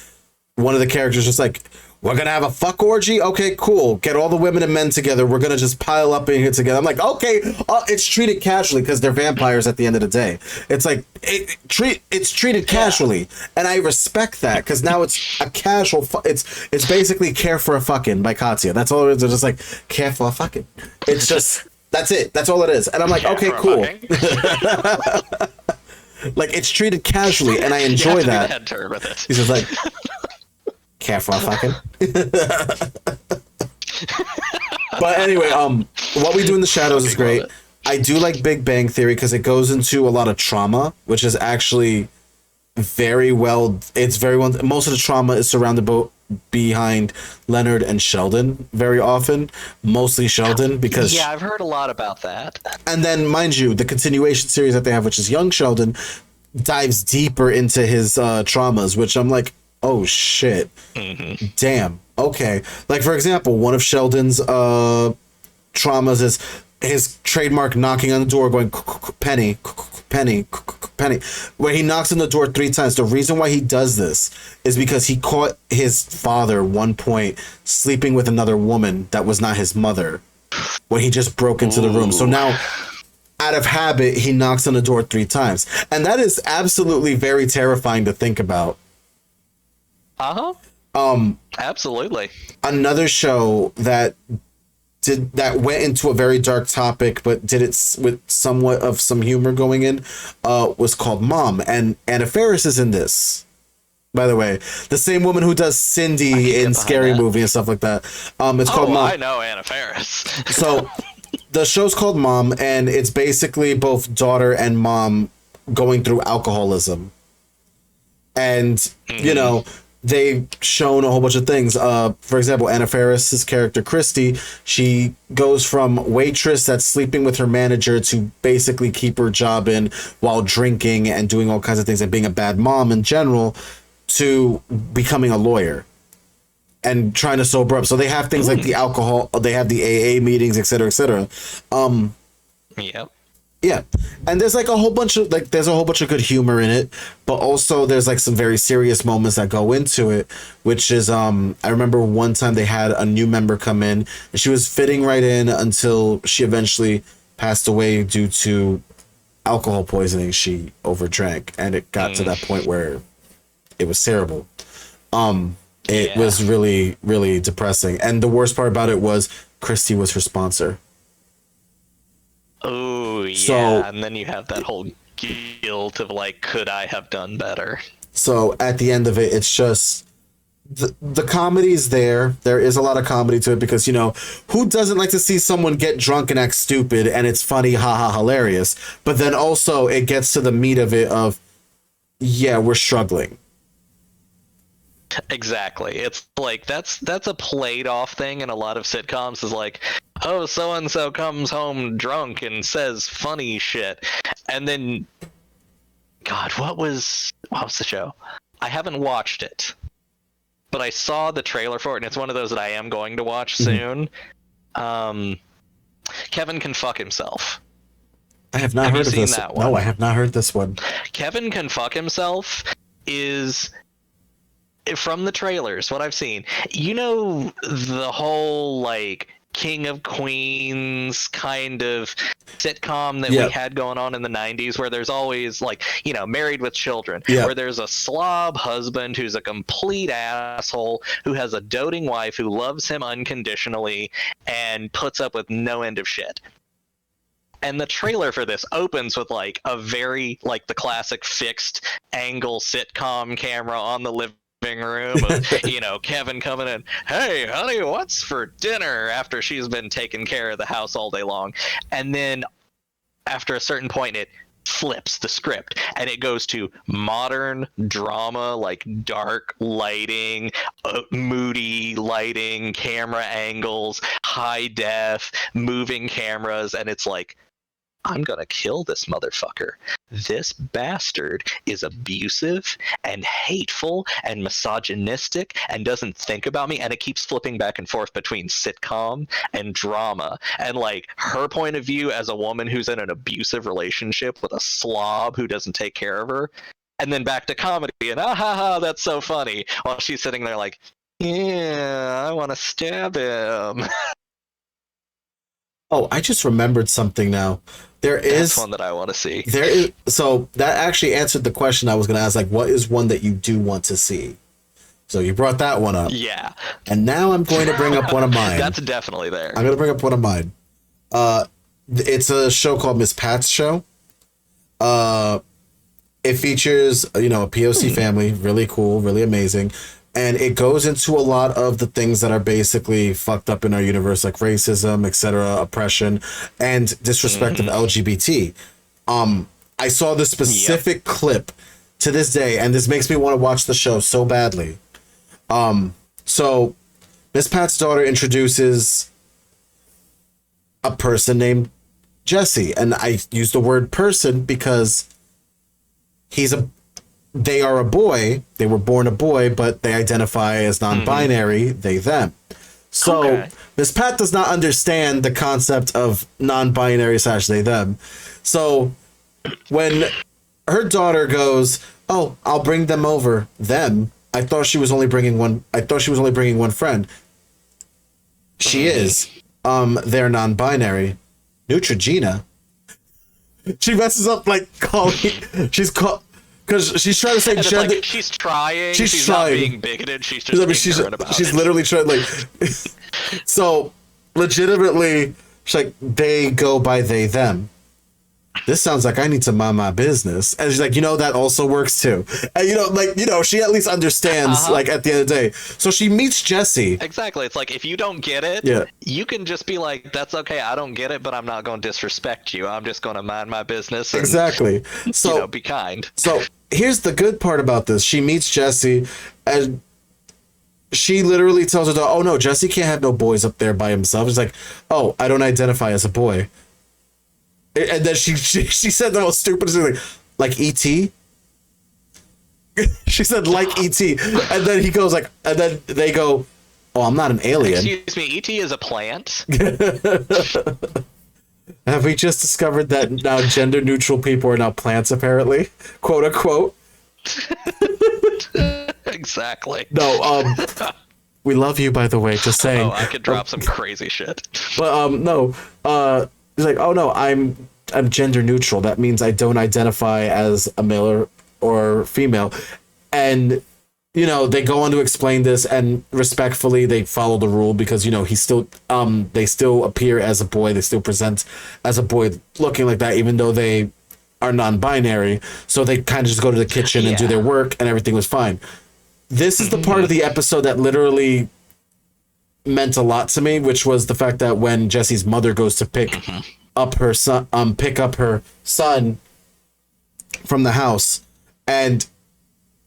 one of the characters just like, we're going to have a fuck orgy? Okay, cool. Get all the women and men together. We're going to just pile up in here together. I'm like, okay, it's treated casually because they're vampires at the end of the day. It's like, it's treated casually. And I respect that because now it's a casual, it's basically Care for a Fucking by Katya. That's all it is. They're just like, care for a fucking. It's just, that's it. That's all it is. And I'm like, okay, cool. Like, it's treated casually and I enjoy that. Head turn with it. He's just like, care for a fucking. But anyway, What We Do in the Shadows is great. I do like Big Bang Theory because it goes into a lot of trauma, which is actually very well. It's very well. Most of the trauma is surrounded behind Leonard and Sheldon very often, mostly Sheldon because I've heard a lot about that. And then, mind you, the continuation series that they have, which is Young Sheldon, dives deeper into his traumas, which I'm like, oh shit. Damn. Okay. Like, for example, one of Sheldon's traumas is his trademark knocking on the door going penny, penny, penny. When he knocks on the door 3 times, the reason why he does this is because he caught his father one point sleeping with another woman that was not his mother when he just broke into the room. So now out of habit, he knocks on the door 3 times. And that is absolutely very terrifying to think about. Uh-huh. Absolutely. Another show that went into a very dark topic, but did it with somewhat of some humor going in, was called Mom. And Anna Faris is in this. By the way, the same woman who does Cindy in Scary Movie and stuff like that. It's called Mom. I know Anna Faris. So the show's called Mom, and it's basically both daughter and mom going through alcoholism. And, you know, they've shown a whole bunch of things. For example, Anna Faris's character, Christy, she goes from waitress that's sleeping with her manager to basically keep her job in while drinking and doing all kinds of things and being a bad mom in general, to becoming a lawyer and trying to sober up. So they have things like the alcohol, they have the AA meetings, et cetera, et cetera. Yep. Yeah. And there's like a whole bunch of good humor in it, but also there's like some very serious moments that go into it, which is, I remember one time they had a new member come in and she was fitting right in until she eventually passed away due to alcohol poisoning. She overdrank, and it got to that point where it was terrible. It was really, really depressing. And the worst part about it was Christy was her sponsor. Oh, yeah. So, and then you have that whole guilt of like, could I have done better? So at the end of it, it's just the comedy's there. There is a lot of comedy to it because, you know, who doesn't like to see someone get drunk and act stupid and it's funny, haha, hilarious. But then also it gets to the meat of it of, yeah, we're struggling. Exactly. It's like that's a played off thing in a lot of sitcoms, is like, oh, so and so comes home drunk and says funny shit, and then, God, what was the show? I haven't watched it, but I saw the trailer for it, and it's one of those that I am going to watch soon. Kevin Can Fuck Himself. I have not heard of this. No, I have not heard this one. Kevin Can Fuck Himself is, from the trailers, what I've seen, you know, the whole like King of Queens kind of sitcom that we had going on in the 90s, where there's always like, you know, Married with Children, where there's a slob husband who's a complete asshole, who has a doting wife who loves him unconditionally and puts up with no end of shit. And the trailer for this opens with like a very like the classic fixed angle sitcom camera on the living room of, you know, Kevin coming in, hey honey, what's for dinner, after she's been taking care of the house all day long. And then after a certain point it flips the script and it goes to modern drama, like dark lighting, moody lighting, camera angles, high def, moving cameras, and it's like, I'm gonna kill this motherfucker. This bastard is abusive and hateful and misogynistic and doesn't think about me. And it keeps flipping back and forth between sitcom and drama. And like her point of view as a woman who's in an abusive relationship with a slob who doesn't take care of her. And then back to comedy and that's so funny. While she's sitting there like, yeah, I want to stab him. Oh, I just remembered something now. That's one that I want to see. So that actually answered the question I was going to ask, like, what is one that you do want to see? So you brought that one up. Yeah. And now I'm going to bring up one of mine. That's definitely there. I'm going to bring up one of mine. It's a show called Miss Pat's Show. It features, you know, a POC family, really cool, really amazing. And it goes into a lot of the things that are basically fucked up in our universe, like racism, etc., oppression, and disrespect of LGBT. I saw this specific clip to this day, and this makes me want to watch the show so badly. So Miss Pat's daughter introduces a person named Jesse, and I use the word person because they are a boy. They were born a boy, but they identify as non-binary, they, them. So Miss Pat does not understand the concept of non-binary / they, them. So when her daughter goes, oh, I'll bring them over, them, I thought she was only bringing one friend. She is. They're non-binary. Neutrogena. She messes up like calling. Because she's trying to say And gender. like, she's trying. She's She's trying. not being bigoted. She's just ignorant about she's it. literally trying like. So, legitimately, she's like they go by they them. This sounds like I need to mind my business. And she's like, that also works too. And she at least understands, like, at the end of the day. So she meets Jesse. Exactly. It's like, if you don't get it, Yeah. you can just be like, that's okay, I don't get it, but I'm not going to disrespect you. I'm just going to mind my business. And, Exactly. So, be kind. So here's the good part about this. She meets Jesse, and she literally tells her, oh, no, Jesse can't have no boys up there by himself. She's like, oh, I don't identify as a boy. And then she said the most stupidest thing, like E.T.? She said, like E.T. And then he goes like, and then they go, oh, I'm not an alien. Excuse me, E.T. is a plant? Have we just discovered that now gender neutral people are now plants, apparently? Quote unquote. Exactly. No, we love you, by the way, just saying. Oh, I could drop some crazy shit. But, no, he's like, oh, no, I'm gender neutral. That means I don't identify as a male or female. And, they go on to explain this, and respectfully, they follow the rule because, he's still, they still appear as a boy. They still present as a boy looking like that, even though they are non-binary. So they kind of just go to the kitchen and do their work, and everything was fine. This is the part of the episode that literally meant a lot to me, which was the fact that when Jesse's mother goes to pick up her son from the house, and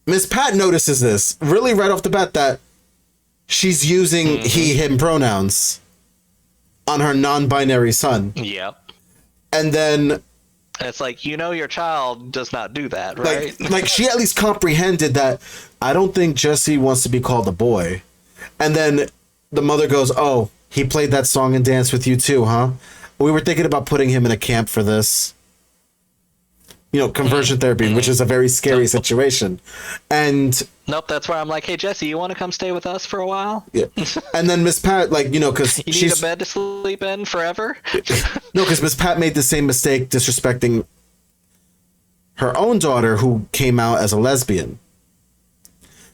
Miss Pat notices this really right off the bat, that she's using he him pronouns on her non-binary son. Yep. And then it's like, your child does not do that, right? Like she at least comprehended that I don't think Jesse wants to be called a boy. And then the mother goes, oh, he played that song and dance with you too, huh? We were thinking about putting him in a camp for this. Conversion therapy, which is a very scary situation. And nope, that's where I'm like, hey, Jesse, you want to come stay with us for a while? Yeah. And then Miss Pat, because you need a bed to sleep in forever? No, because Miss Pat made the same mistake disrespecting her own daughter, who came out as a lesbian.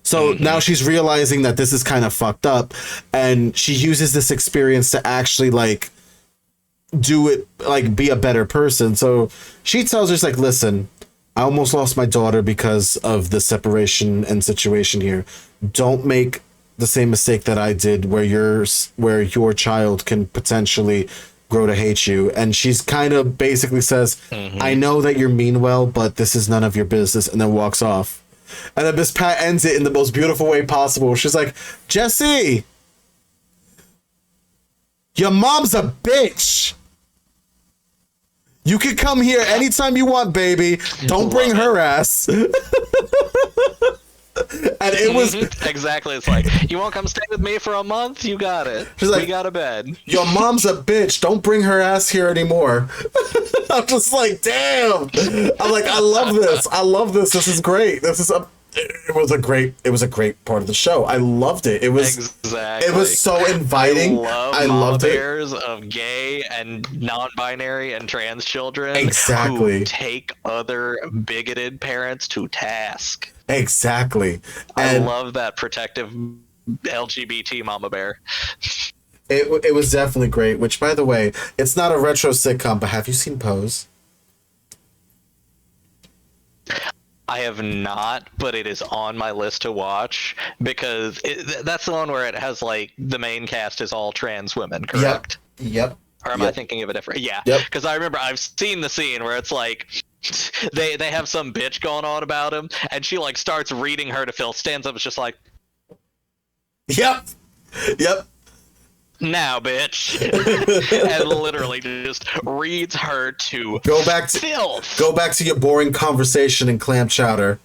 So now she's realizing that this is kind of fucked up, and she uses this experience to actually do it, be a better person. So she tells her, like, listen, I almost lost my daughter because of the separation and situation here. Don't make the same mistake that I did, where your child can potentially grow to hate you. And she's kind of basically says, I know that you're mean well, but this is none of your business, and then walks off. And then Miss Pat ends it in the most beautiful way possible. She's like, Jesse, your mom's a bitch. You can come here anytime you want, baby. Don't bring her ass. And it was exactly. It's like, you won't come stay with me for a month? You got it. We got a bed. Your mom's a bitch. Don't bring her ass here anymore. I'm just like, damn. I'm like, I love this. I love this. This is great. It was a great part of the show. I loved it. It was so inviting. I loved bears of gay and non-binary and trans children who take other bigoted parents to task. Exactly. I love that protective LGBT mama bear. It was definitely great, which, by the way, it's not a retro sitcom, but have you seen Pose? I have not, but it is on my list to watch because that's the one where it has the main cast is all trans women, correct? Yep. Or am I thinking of a different? Yeah. Yep. Because I remember I've seen the scene where it's like they have some bitch going on about him, and she starts reading her to Phil, stands up, is just like, Yep. Now, bitch. And literally just reads her to filth. Go back to your boring conversation and clam chowder.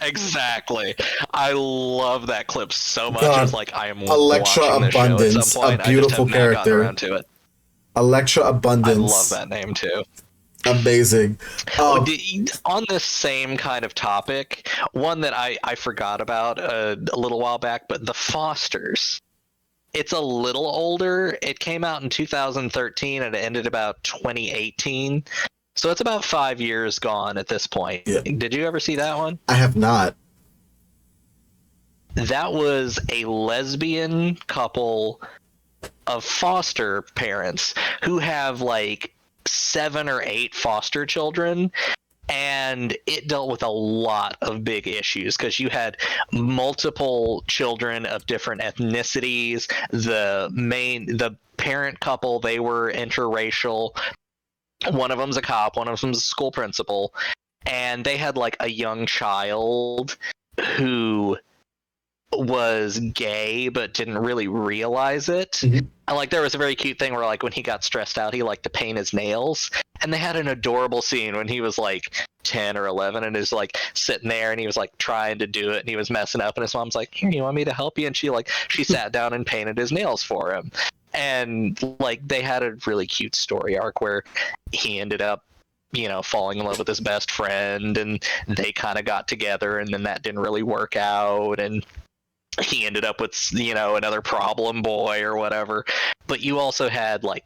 Exactly. I love that clip so much. God. It's like I am Electra watching this Abundance, show at some point. a beautiful I just have not gotten character. around to it. Electra Abundance. I love that name too. Amazing. On this same kind of topic, one that I forgot about a little while back, but the Fosters. It's a little older. It came out in 2013 and it ended about 2018. So it's about 5 years gone at this point. Yeah. Did you ever see that one? I have not. That was a lesbian couple of foster parents who have like 7 or 8 foster children. And it dealt with a lot of big issues because you had multiple children of different ethnicities. The parent couple, they were interracial. One of them's a cop, one of them's a school principal, and they had like a young child who was gay but didn't really realize it. Mm-hmm. And like there was a very cute thing where like when he got stressed out he liked to paint his nails, and they had an adorable scene when he was like 10 or 11 and is like sitting there and he was like trying to do it and he was messing up and his mom's like, here, you want me to help you? And she sat down and painted his nails for him. And like they had a really cute story arc where he ended up, you know, falling in love with his best friend and they kind of got together, and then that didn't really work out, and he ended up with, you know, another problem boy or whatever. But you also had like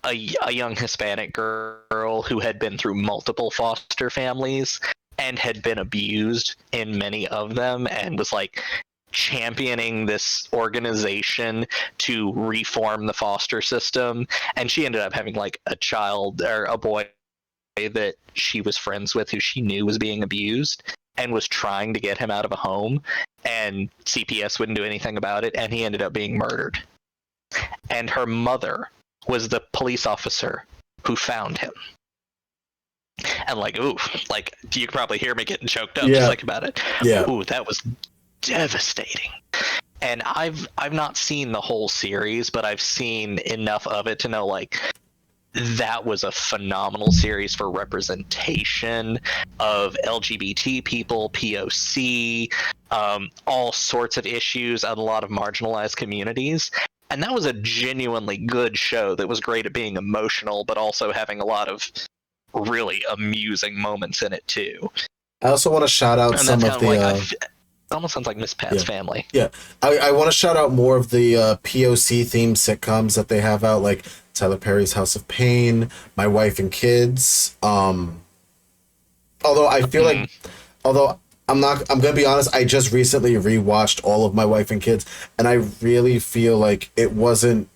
a young Hispanic girl who had been through multiple foster families and had been abused in many of them and was like championing this organization to reform the foster system. And she ended up having like a child or a boy that she was friends with who she knew was being abused and was trying to get him out of a home, and CPS wouldn't do anything about it, and he ended up being murdered. And her mother was the police officer who found him. And like, ooh, like you can probably hear me getting choked up just think about it. Yeah. Ooh, that was devastating. And I've not seen the whole series, but I've seen enough of it to know like that was a phenomenal series for representation of LGBT people, POC, all sorts of issues and a lot of marginalized communities. And that was a genuinely good show that was great at being emotional, but also having a lot of really amusing moments in it too. I also want to shout out some of the... it almost sounds like Miss Pat's Family. Yeah. I want to shout out more of the POC-themed sitcoms that they have out, like Tyler Perry's House of Pain, My Wife and Kids. Although I feel like... Although I'm gonna be honest, I just recently rewatched all of My Wife and Kids, and I really feel like it wasn't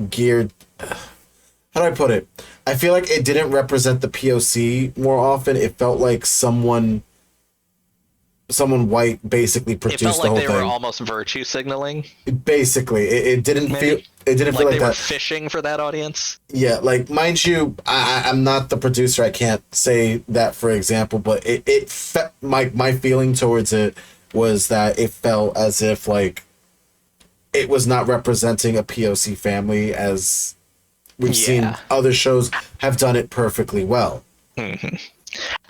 geared... How do I put it? I feel like it didn't represent the POC more often. It felt like someone white basically produced the whole thing. It felt like they were almost virtue signaling. Basically, it didn't feel. It didn't feel like they that. Were fishing for that audience. Yeah, like mind you, I'm not the producer. I can't say that for example, but my feeling towards it was that it felt as if like it was not representing a POC family as we've seen other shows have done it perfectly well. Mm-hmm.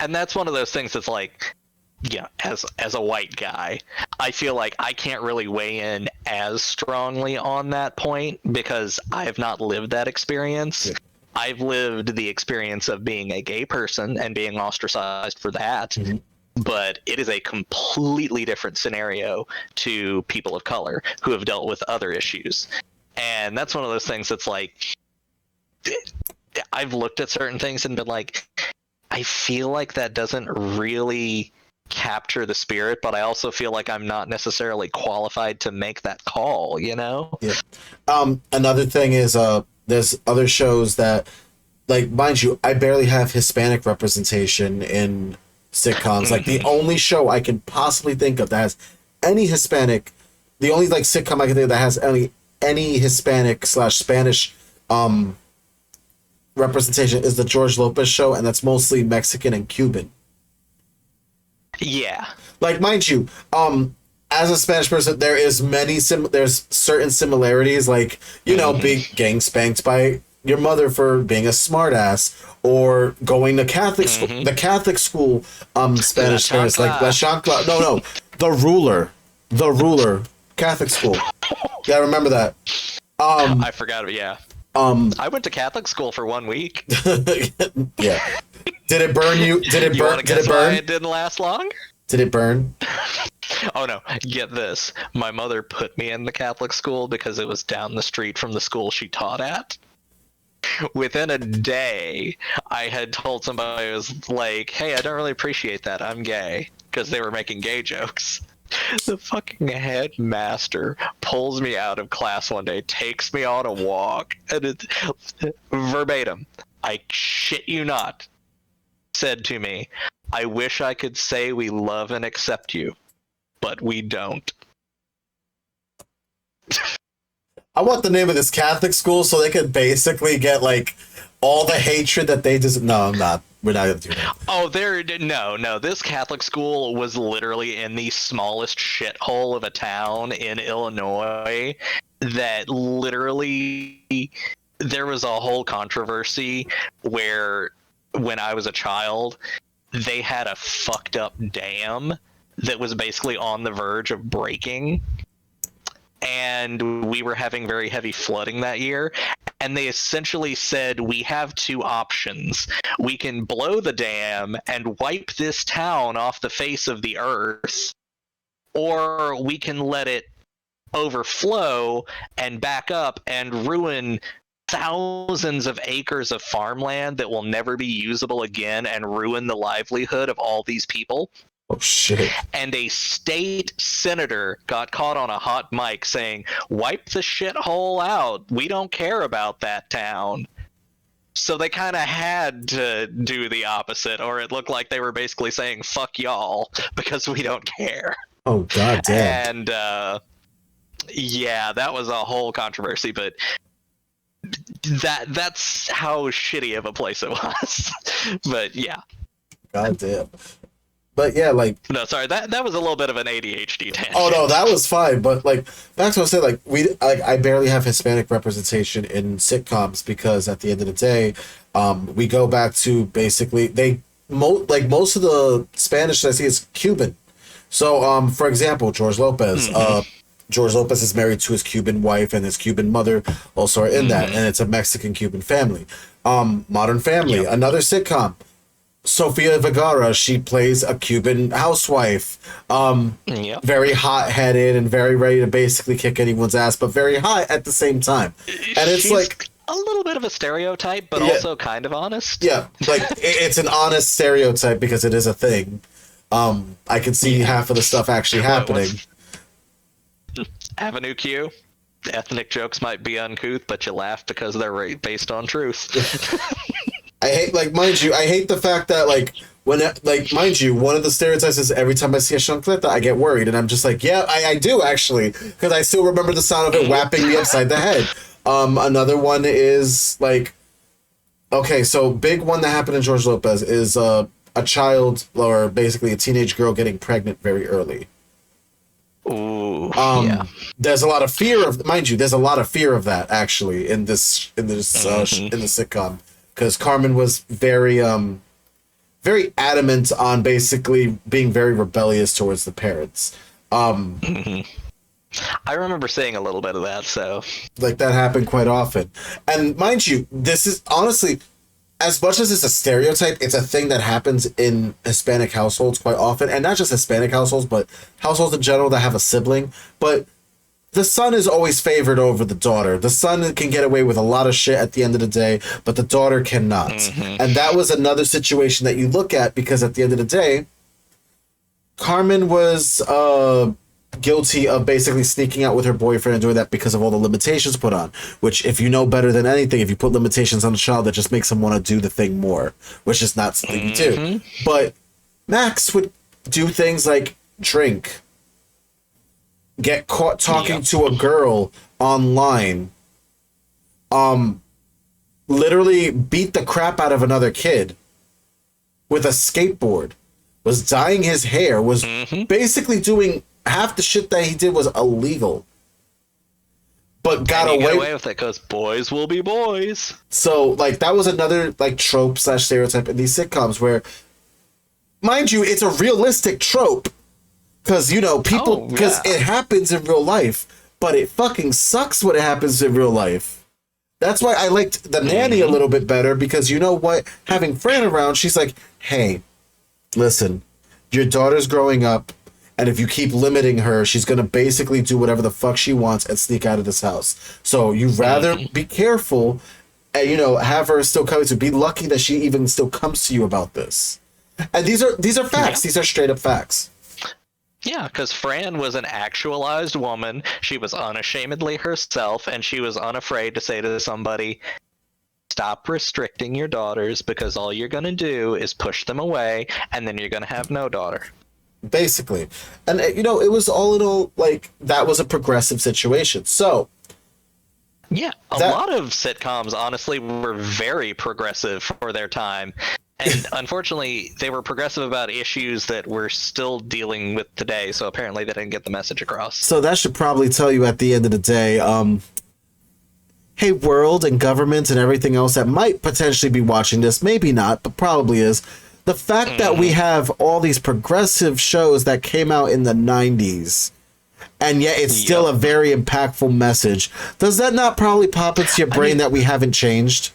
And that's one of those things that's like, yeah, as a white guy, I feel like I can't really weigh in as strongly on that point because I have not lived that experience. Yeah. I've lived the experience of being a gay person and being ostracized for that. Mm-hmm. But it is a completely different scenario to people of color who have dealt with other issues. And that's one of those things that's like, I've looked at certain things and been like, I feel like that doesn't really capture the spirit, but I also feel like I'm not necessarily qualified to make that call, you know? Yeah. Another thing is there's other shows that, like, mind you, I barely have Hispanic representation in sitcoms. Like, the only show I can possibly think of that has any Hispanic, the only, like, sitcom I can think of that has any Hispanic / Spanish representation is the George Lopez show, and that's mostly Mexican and Cuban. Yeah. Like, mind you, as a Spanish person, there is there's certain similarities, like, you know, being gang spanked by your mother for being a smartass, or going to Catholic school, the Catholic school, Spanish parents, like La Chancla. No, the ruler, Catholic school. Yeah, I remember that. I forgot. Yeah. I went to Catholic school for 1 week. Yeah. Did it burn you? Did it burn? Did it burn? It didn't last long. Did it burn? Oh no, get this. My mother put me in the Catholic school because it was down the street from the school she taught at. Within a day, I had told somebody, I was like, hey, I don't really appreciate that. I'm gay. Because they were making gay jokes. The fucking headmaster pulls me out of class one day, takes me on a walk, and it verbatim, I shit you not, said to me, I wish I could say we love and accept you, but we don't. I want the name of this Catholic school so they could basically get like all the hatred that they just. No, I'm not. We're not gonna do that. Oh, no. This Catholic school was literally in the smallest shithole of a town in Illinois. That literally, there was a whole controversy where, when I was a child, they had a fucked up dam that was basically on the verge of breaking. And we were having very heavy flooding that year, and they essentially said, we have two options. We can blow the dam and wipe this town off the face of the earth, or we can let it overflow and back up and ruin thousands of acres of farmland that will never be usable again and ruin the livelihood of all these people. Oh shit. And a state senator got caught on a hot mic saying, wipe the shithole out. We don't care about that town. So they kind of had to do the opposite, or it looked like they were basically saying, fuck y'all, because we don't care. Oh, god damn. And, yeah, that was a whole controversy, but that's how shitty of a place it was. But, yeah. God damn. But yeah, like no, sorry, that was a little bit of an ADHD tangent. Oh no, that was fine. But like back to what I said, like I barely have Hispanic representation in sitcoms because at the end of the day, we go back to basically most of the Spanish that I see is Cuban. So for example, George Lopez. George Lopez is married to his Cuban wife, and his Cuban mother also are in that, and it's a Mexican-Cuban family. Modern Family, another sitcom. Sofia Vergara, she plays a Cuban housewife. Very hot-headed and very ready to basically kick anyone's ass, but very hot at the same time. And it's She's like a little bit of a stereotype, but also kind of honest. Yeah, like it's an honest stereotype because it is a thing. I can see half of the stuff actually happening. Avenue Q. Ethnic jokes might be uncouth, but you laugh because they're based on truth. I hate, like, mind you, I hate the fact that, like, when, like, mind you, one of the stereotypes is every time I see a chancleta, I get worried, and I'm just like, yeah, I do, actually, because I still remember the sound of it whapping me upside the head. Another one is, like, okay, so big one that happened in George Lopez is a child, or basically a teenage girl getting pregnant very early. Ooh, There's a lot of fear of, mind you, there's a lot of fear of that, actually, in this in the sitcom. Because Carmen was very adamant on basically being very rebellious towards the parents. I remember seeing a little bit of that, so like that happened quite often. And mind you, this is honestly, as much as it's a stereotype, it's a thing that happens in Hispanic households quite often, and not just Hispanic households, but households in general that have a sibling. But the son is always favored over the daughter. The son can get away with a lot of shit at the end of the day, but the daughter cannot. And that was another situation that you look at because at the end of the day, Carmen was guilty of basically sneaking out with her boyfriend and doing that because of all the limitations put on. Which, if you know better than anything, if you put limitations on a child, that just makes them want to do the thing more, which is not something you do. But Max would do things like drink, get caught talking to a girl online, literally beat the crap out of another kid with a skateboard, was dyeing his hair, was basically doing half the shit that he did was illegal, but got away with it because boys will be boys. So, like, that was another, like, trope / stereotype in these sitcoms where, mind you, it's a realistic trope. Because, you know, people, because it happens in real life, but it fucking sucks when it happens in real life. That's why I liked The Nanny a little bit better, because you know what? Having Fran around, she's like, hey, listen, your daughter's growing up. And if you keep limiting her, she's going to basically do whatever the fuck she wants and sneak out of this house. So you rather be careful and, you know, have her still coming to be lucky that she even still comes to you about this. And these are facts. Yeah. These are straight up facts. Yeah, because Fran was an actualized woman. She was unashamedly herself, and she was unafraid to say to somebody, stop restricting your daughters, because all you're going to do is push them away, and then you're going to have no daughter. Basically. And, you know, it was all in all, like, that was a progressive situation. So... Yeah, a lot of sitcoms, honestly, were very progressive for their time. And unfortunately, they were progressive about issues that we're still dealing with today, so apparently they didn't get the message across. So that should probably tell you at the end of the day, hey, world and government and everything else that might potentially be watching this, maybe not, but probably is, the fact that we have all these progressive shows that came out in the 90s, and yet it's still a very impactful message, does that not probably pop into your brain that we haven't changed?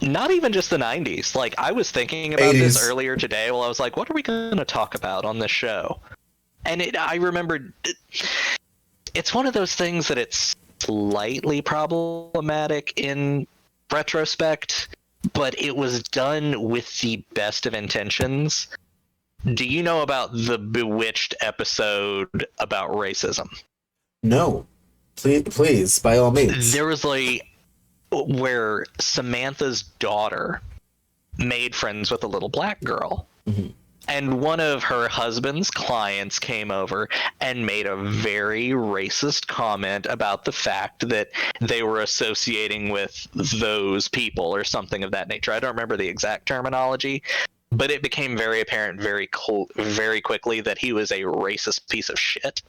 Not even just the 90s. Like, I was thinking about this earlier today while I was like, what are we going to talk about on this show? And I remembered, it's one of those things that it's slightly problematic in retrospect, but it was done with the best of intentions. Do you know about the Bewitched episode about racism? No. Please, by all means. There was like where Samantha's daughter made friends with a little black girl. Mm-hmm. And one of her husband's clients came over and made a very racist comment about the fact that they were associating with those people or something of that nature. I don't remember the exact terminology, but it became very apparent very quickly that he was a racist piece of shit.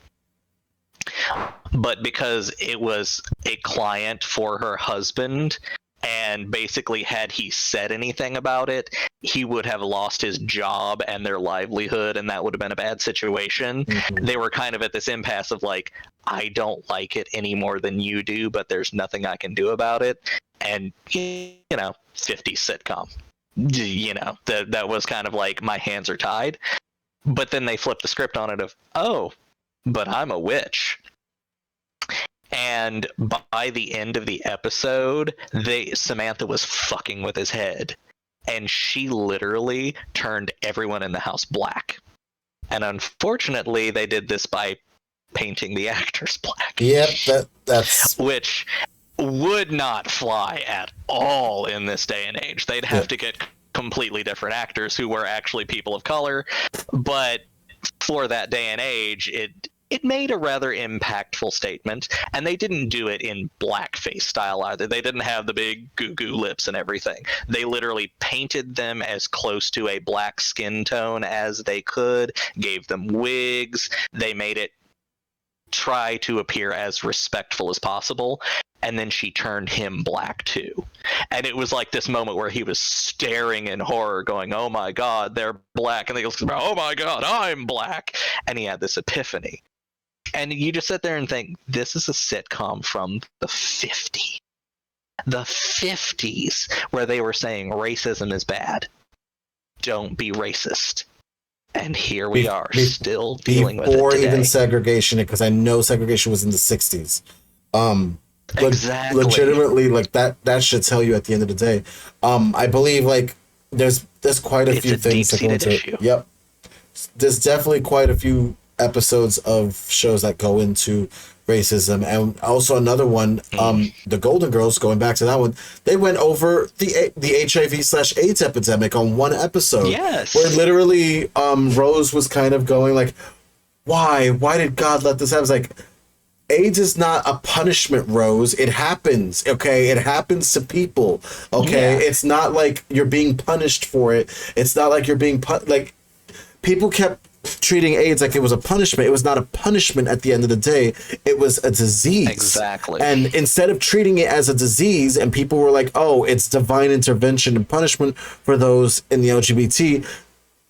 But because it was a client for her husband, and basically had he said anything about it, he would have lost his job and their livelihood, and that would have been a bad situation. Mm-hmm. They were kind of at this impasse of like, I don't like it any more than you do, but there's nothing I can do about it. And, you know, 50s sitcom. You know, that was kind of like, my hands are tied. But then they flipped the script on it of, oh, but I'm a witch. And by the end of the episode, Samantha was fucking with his head. And she literally turned everyone in the house black. And unfortunately, they did this by painting the actors black. Yep, that's... Which would not fly at all in this day and age. They'd have to get completely different actors who were actually people of color. But for that day and age, it made a rather impactful statement, and they didn't do it in blackface style either. They didn't have the big goo-goo lips and everything. They literally painted them as close to a black skin tone as they could, gave them wigs. They made it try to appear as respectful as possible, and then she turned him black too. And it was like this moment where he was staring in horror going, oh my god, they're black. And they go, oh my god, I'm black. And he had this epiphany. And you just sit there and think, this is a sitcom from the 50s. The 50s, where they were saying racism is bad. Don't be racist. And here we are, still dealing with it today. Before even segregation, because I know segregation was in the 60s. Exactly. Legitimately, like, that should tell you at the end of the day. I believe, like, there's quite a few things that go into it. Yep. There's definitely quite a few episodes of shows that go into racism, and also another one, the Golden Girls, going back to that one, they went over the HIV/AIDS epidemic on one episode. Yes. Where literally Rose was kind of going like, why did God let this happen? It's like, AIDS is not a punishment, Rose. It happens, okay? It happens to people, okay? Yeah. It's not like you're being punished for it. It's not like you're being like, people kept treating AIDS like it was a punishment. It was not a punishment at the end of the day. It was a disease. Exactly. And instead of treating it as a disease, and people were like, oh, it's divine intervention and punishment for those in the LGBT,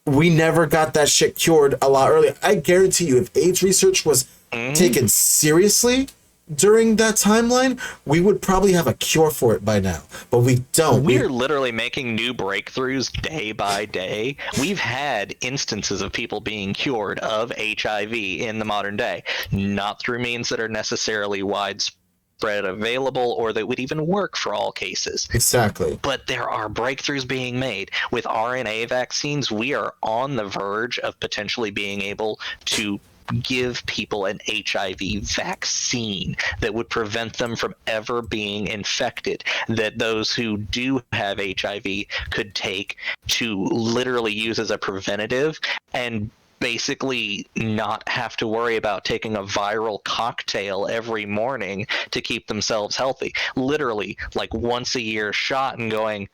we never got that shit cured a lot earlier. I guarantee you, if AIDS research was taken seriously, during that timeline, we would probably have a cure for it by now. But we don't. We're literally making new breakthroughs day by day. We've had instances of people being cured of HIV in the modern day, not through means that are necessarily widespread available or that would even work for all cases. Exactly. But there are breakthroughs being made. With RNA vaccines, we are on the verge of potentially being able to give people an HIV vaccine that would prevent them from ever being infected, that those who do have HIV could take to literally use as a preventative and basically not have to worry about taking a viral cocktail every morning to keep themselves healthy. Literally, like once a year shot and going,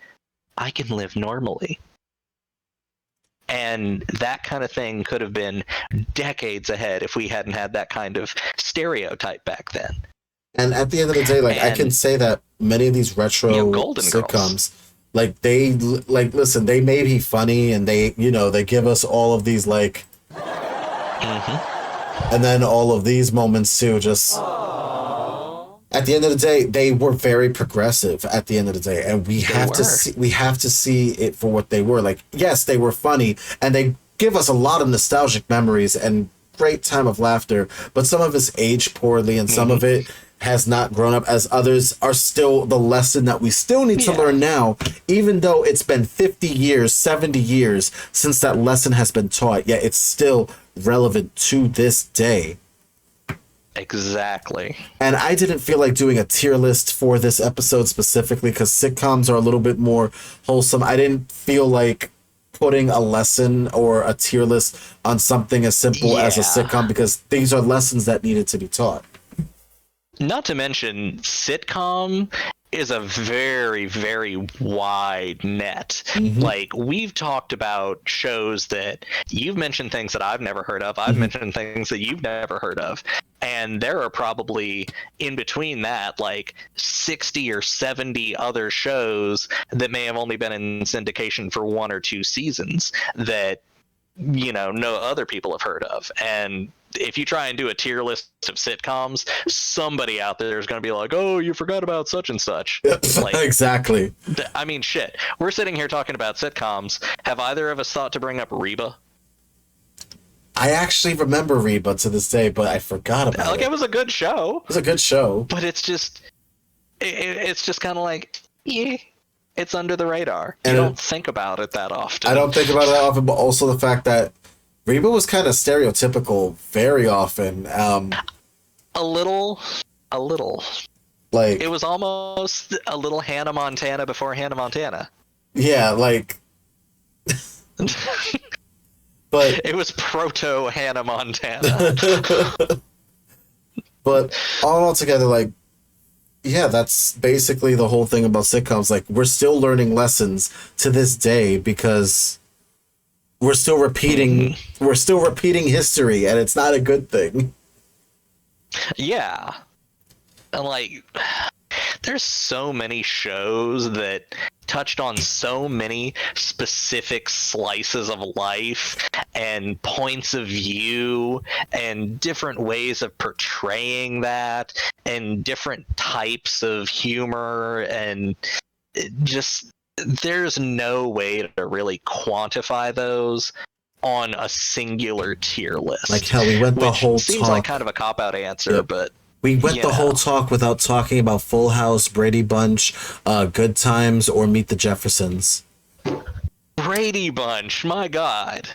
I can live normally. And that kind of thing could have been decades ahead if we hadn't had that kind of stereotype back then. And at the end of the day, like, I can say that many of these retro sitcoms, Girls. Like, listen, they may be funny and they give us all of these, like, and then all of these moments too, just at the end of the day, they were very progressive at the end of the day, and we have to see it for what they were. Like, yes, they were funny, and they give us a lot of nostalgic memories and great time of laughter, but some of it's aged poorly, and some of it has not grown up, as others are still the lesson that we still need to learn now, even though it's been 50 years, 70 years since that lesson has been taught, yet it's still relevant to this day. Exactly. And I didn't feel like doing a tier list for this episode specifically because sitcoms are a little bit more wholesome. I didn't feel like putting a lesson or a tier list on something as simple as a sitcom because these are lessons that needed to be taught. Not to mention, sitcom is a very, very wide net. Like, we've talked about shows that you've mentioned things that I've never heard of. I've mentioned things that you've never heard of. And there are probably, in between that, like 60 or 70 other shows that may have only been in syndication for 1 or 2 seasons that, no other people have heard of. And if you try and do a tier list of sitcoms, somebody out there is going to be like, oh, you forgot about such and such. Like, exactly. I mean, shit. We're sitting here talking about sitcoms. Have either of us thought to bring up Reba? I actually remember Reba to this day, but I forgot about it. Like, it was a good show. It was a good show. But it's just kind of like, it's under the radar. You don't think about it that often. I don't think about it that often, but also the fact that Reba was kind of stereotypical very often. A little. Like, it was almost a little Hannah Montana before Hannah Montana. Yeah, like. But it was proto Hannah Montana. But all together, like, yeah, that's basically the whole thing about sitcoms. Like, we're still learning lessons to this day because we're still repeating history, and it's not a good thing. Yeah. And, like, there's so many shows that touched on so many specific slices of life and points of view and different ways of portraying that and different types of humor, and just there's no way to really quantify those on a singular tier list. Like, hell, we went the whole seems talk. Like kind of a cop-out answer, but we went the whole talk without talking about Full House, Brady Bunch, Good Times, or Meet the Jeffersons. Brady Bunch, my God.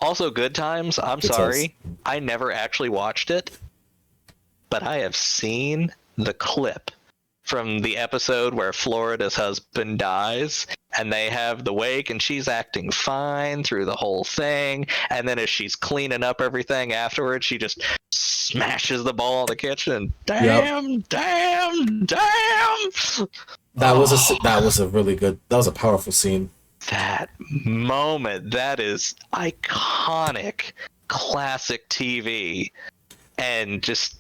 Also, Good Times, I'm sorry. I never actually watched it, but I have seen the clip from the episode where Florida's husband dies, and they have the wake, and she's acting fine through the whole thing, and then as she's cleaning up everything afterwards, she just smashes the ball in the kitchen. Damn. That was a powerful scene. That moment, that is iconic, classic TV, and just,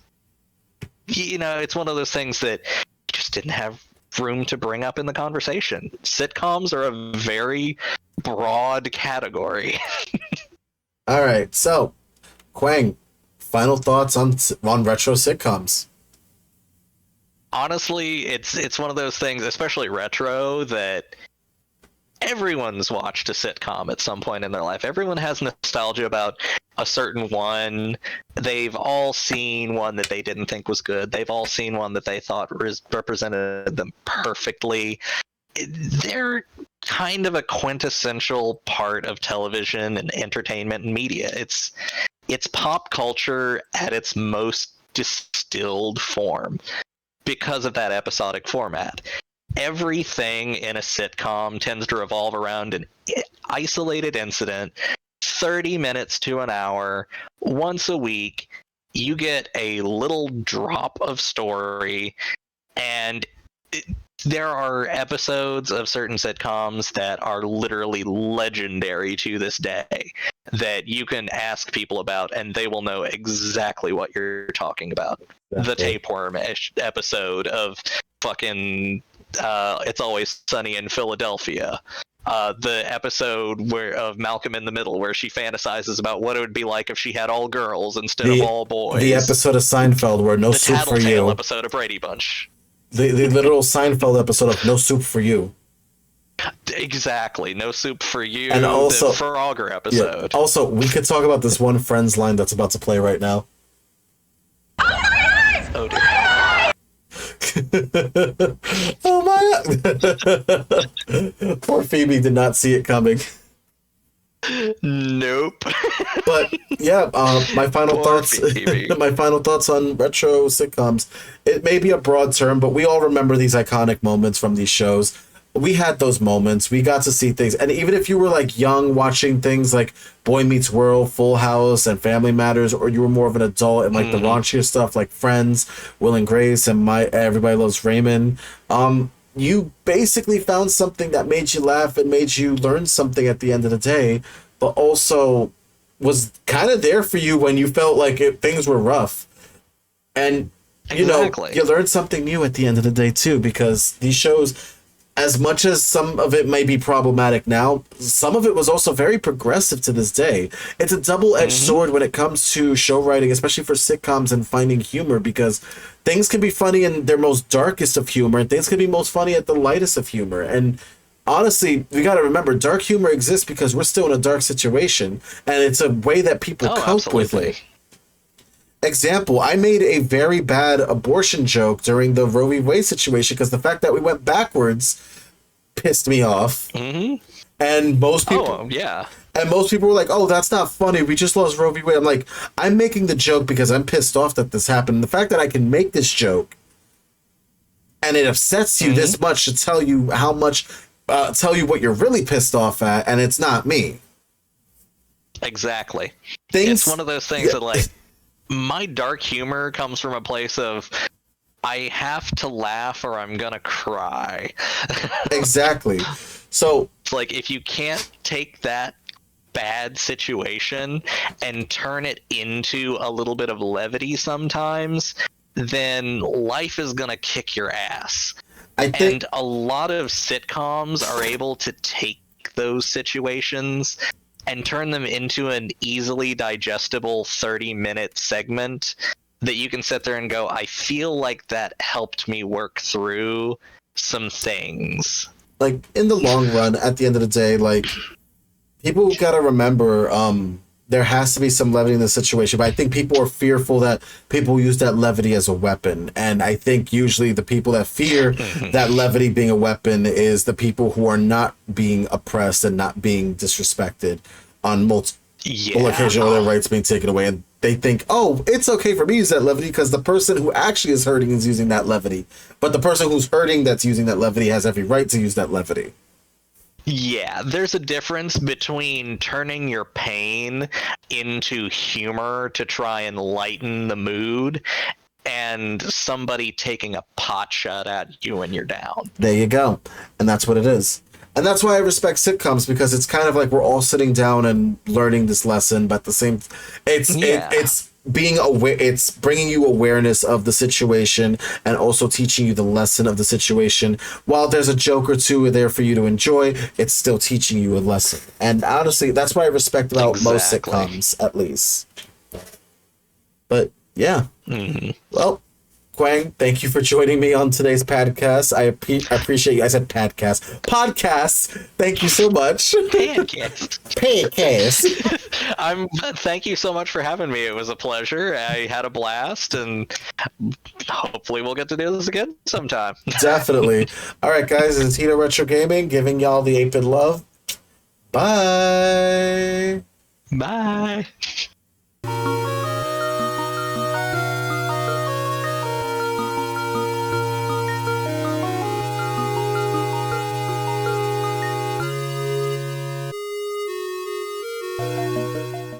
it's one of those things that just didn't have room to bring up in the conversation. Sitcoms are a very broad category. All right, so Quang, final thoughts on retro sitcoms. honestly, it's one of those things, especially retro, that everyone's watched a sitcom at some point in their life. Everyone has nostalgia about a certain one. They've all seen one that they didn't think was good. They've all seen one that they thought represented them perfectly. They're kind of a quintessential part of television and entertainment and media. It's pop culture at its most distilled form because of that episodic format. Everything in a sitcom tends to revolve around an isolated incident, 30 minutes to an hour, once a week. You get a little drop of story, and there are episodes of certain sitcoms that are literally legendary to this day that you can ask people about and they will know exactly what you're talking about. The tapeworm episode of fucking It's Always Sunny in Philadelphia. The episode of Malcolm in the Middle, where she fantasizes about what it would be like if she had all girls instead of all boys. The episode of Seinfeld where no soup for you. The Tattletale episode of Brady Bunch. The literal Seinfeld episode of No Soup for You. Exactly. No soup for you. And also, the Frogger episode. Yeah, also, we could talk about this one Friends line that's about to play right now. Oh dear. Oh my. Poor Phoebe did not see it coming. Nope. But yeah, my final thoughts. My final thoughts on retro sitcoms. It may be a broad term, but we all remember these iconic moments from these shows. We had those moments. We got to see things, and even if you were like young, watching things like Boy Meets World, Full House, and Family Matters, or you were more of an adult and like the raunchier stuff like Friends, Will and Grace, and Everybody Loves Raymond. You basically found something that made you laugh and made you learn something at the end of the day, but also was kind of there for you when you felt like things were rough. And, you know, you learned something new at the end of the day, too, because these shows, as much as some of it may be problematic now, some of it was also very progressive to this day. It's a double-edged sword when it comes to show writing, especially for sitcoms and finding humor, because things can be funny in their most darkest of humor, and things can be most funny at the lightest of humor. And honestly, we got to remember, dark humor exists because we're still in a dark situation, and it's a way that people cope with it. Example, I made a very bad abortion joke during the Roe v. Wade situation because the fact that we went backwards pissed me off. And most people... And most people were like, oh, that's not funny. We just lost Roe v. Wade. I'm like, I'm making the joke because I'm pissed off that this happened. The fact that I can make this joke and it upsets you this much should tell you how much... tell you what you're really pissed off at, and it's not me. Exactly. It's one of those things that, like... My dark humor comes from a place of I have to laugh or I'm gonna cry. Exactly. So it's like if you can't take that bad situation and turn it into a little bit of levity sometimes, then life is gonna kick your ass. And a lot of sitcoms are able to take those situations and turn them into an easily digestible 30-minute segment that you can sit there and go, I feel like that helped me work through some things. Like, in the long run, at the end of the day, like, people gotta remember, there has to be some levity in the situation, but I think people are fearful that people use that levity as a weapon. And I think usually the people that fear that levity being a weapon is the people who are not being oppressed and not being disrespected on multiple occasions, or their rights being taken away. And they think, oh, it's okay for me to use that levity because the person who actually is hurting is using that levity. But the person who's hurting that's using that levity has every right to use that levity. Yeah, there's a difference between turning your pain into humor to try and lighten the mood and somebody taking a pot shot at you when you're down. There you go. And that's what it is. And that's why I respect sitcoms, because it's kind of like we're all sitting down and learning this lesson, but the same, it's being aware, it's bringing you awareness of the situation and also teaching you the lesson of the situation. While there's a joke or two there for you to enjoy, it's still teaching you a lesson. And honestly, that's what I respect about most sitcoms, at least. But yeah. Well, Quang, thank you for joining me on today's podcast. I appreciate you. I said podcast. Podcast. Thank you so much. Pancast. Pancast. Thank you so much for having me. It was a pleasure. I had a blast, and hopefully we'll get to do this again sometime. Definitely. All right, guys. It's Hito Retro Gaming giving y'all the 8-bit love. Bye. Bye.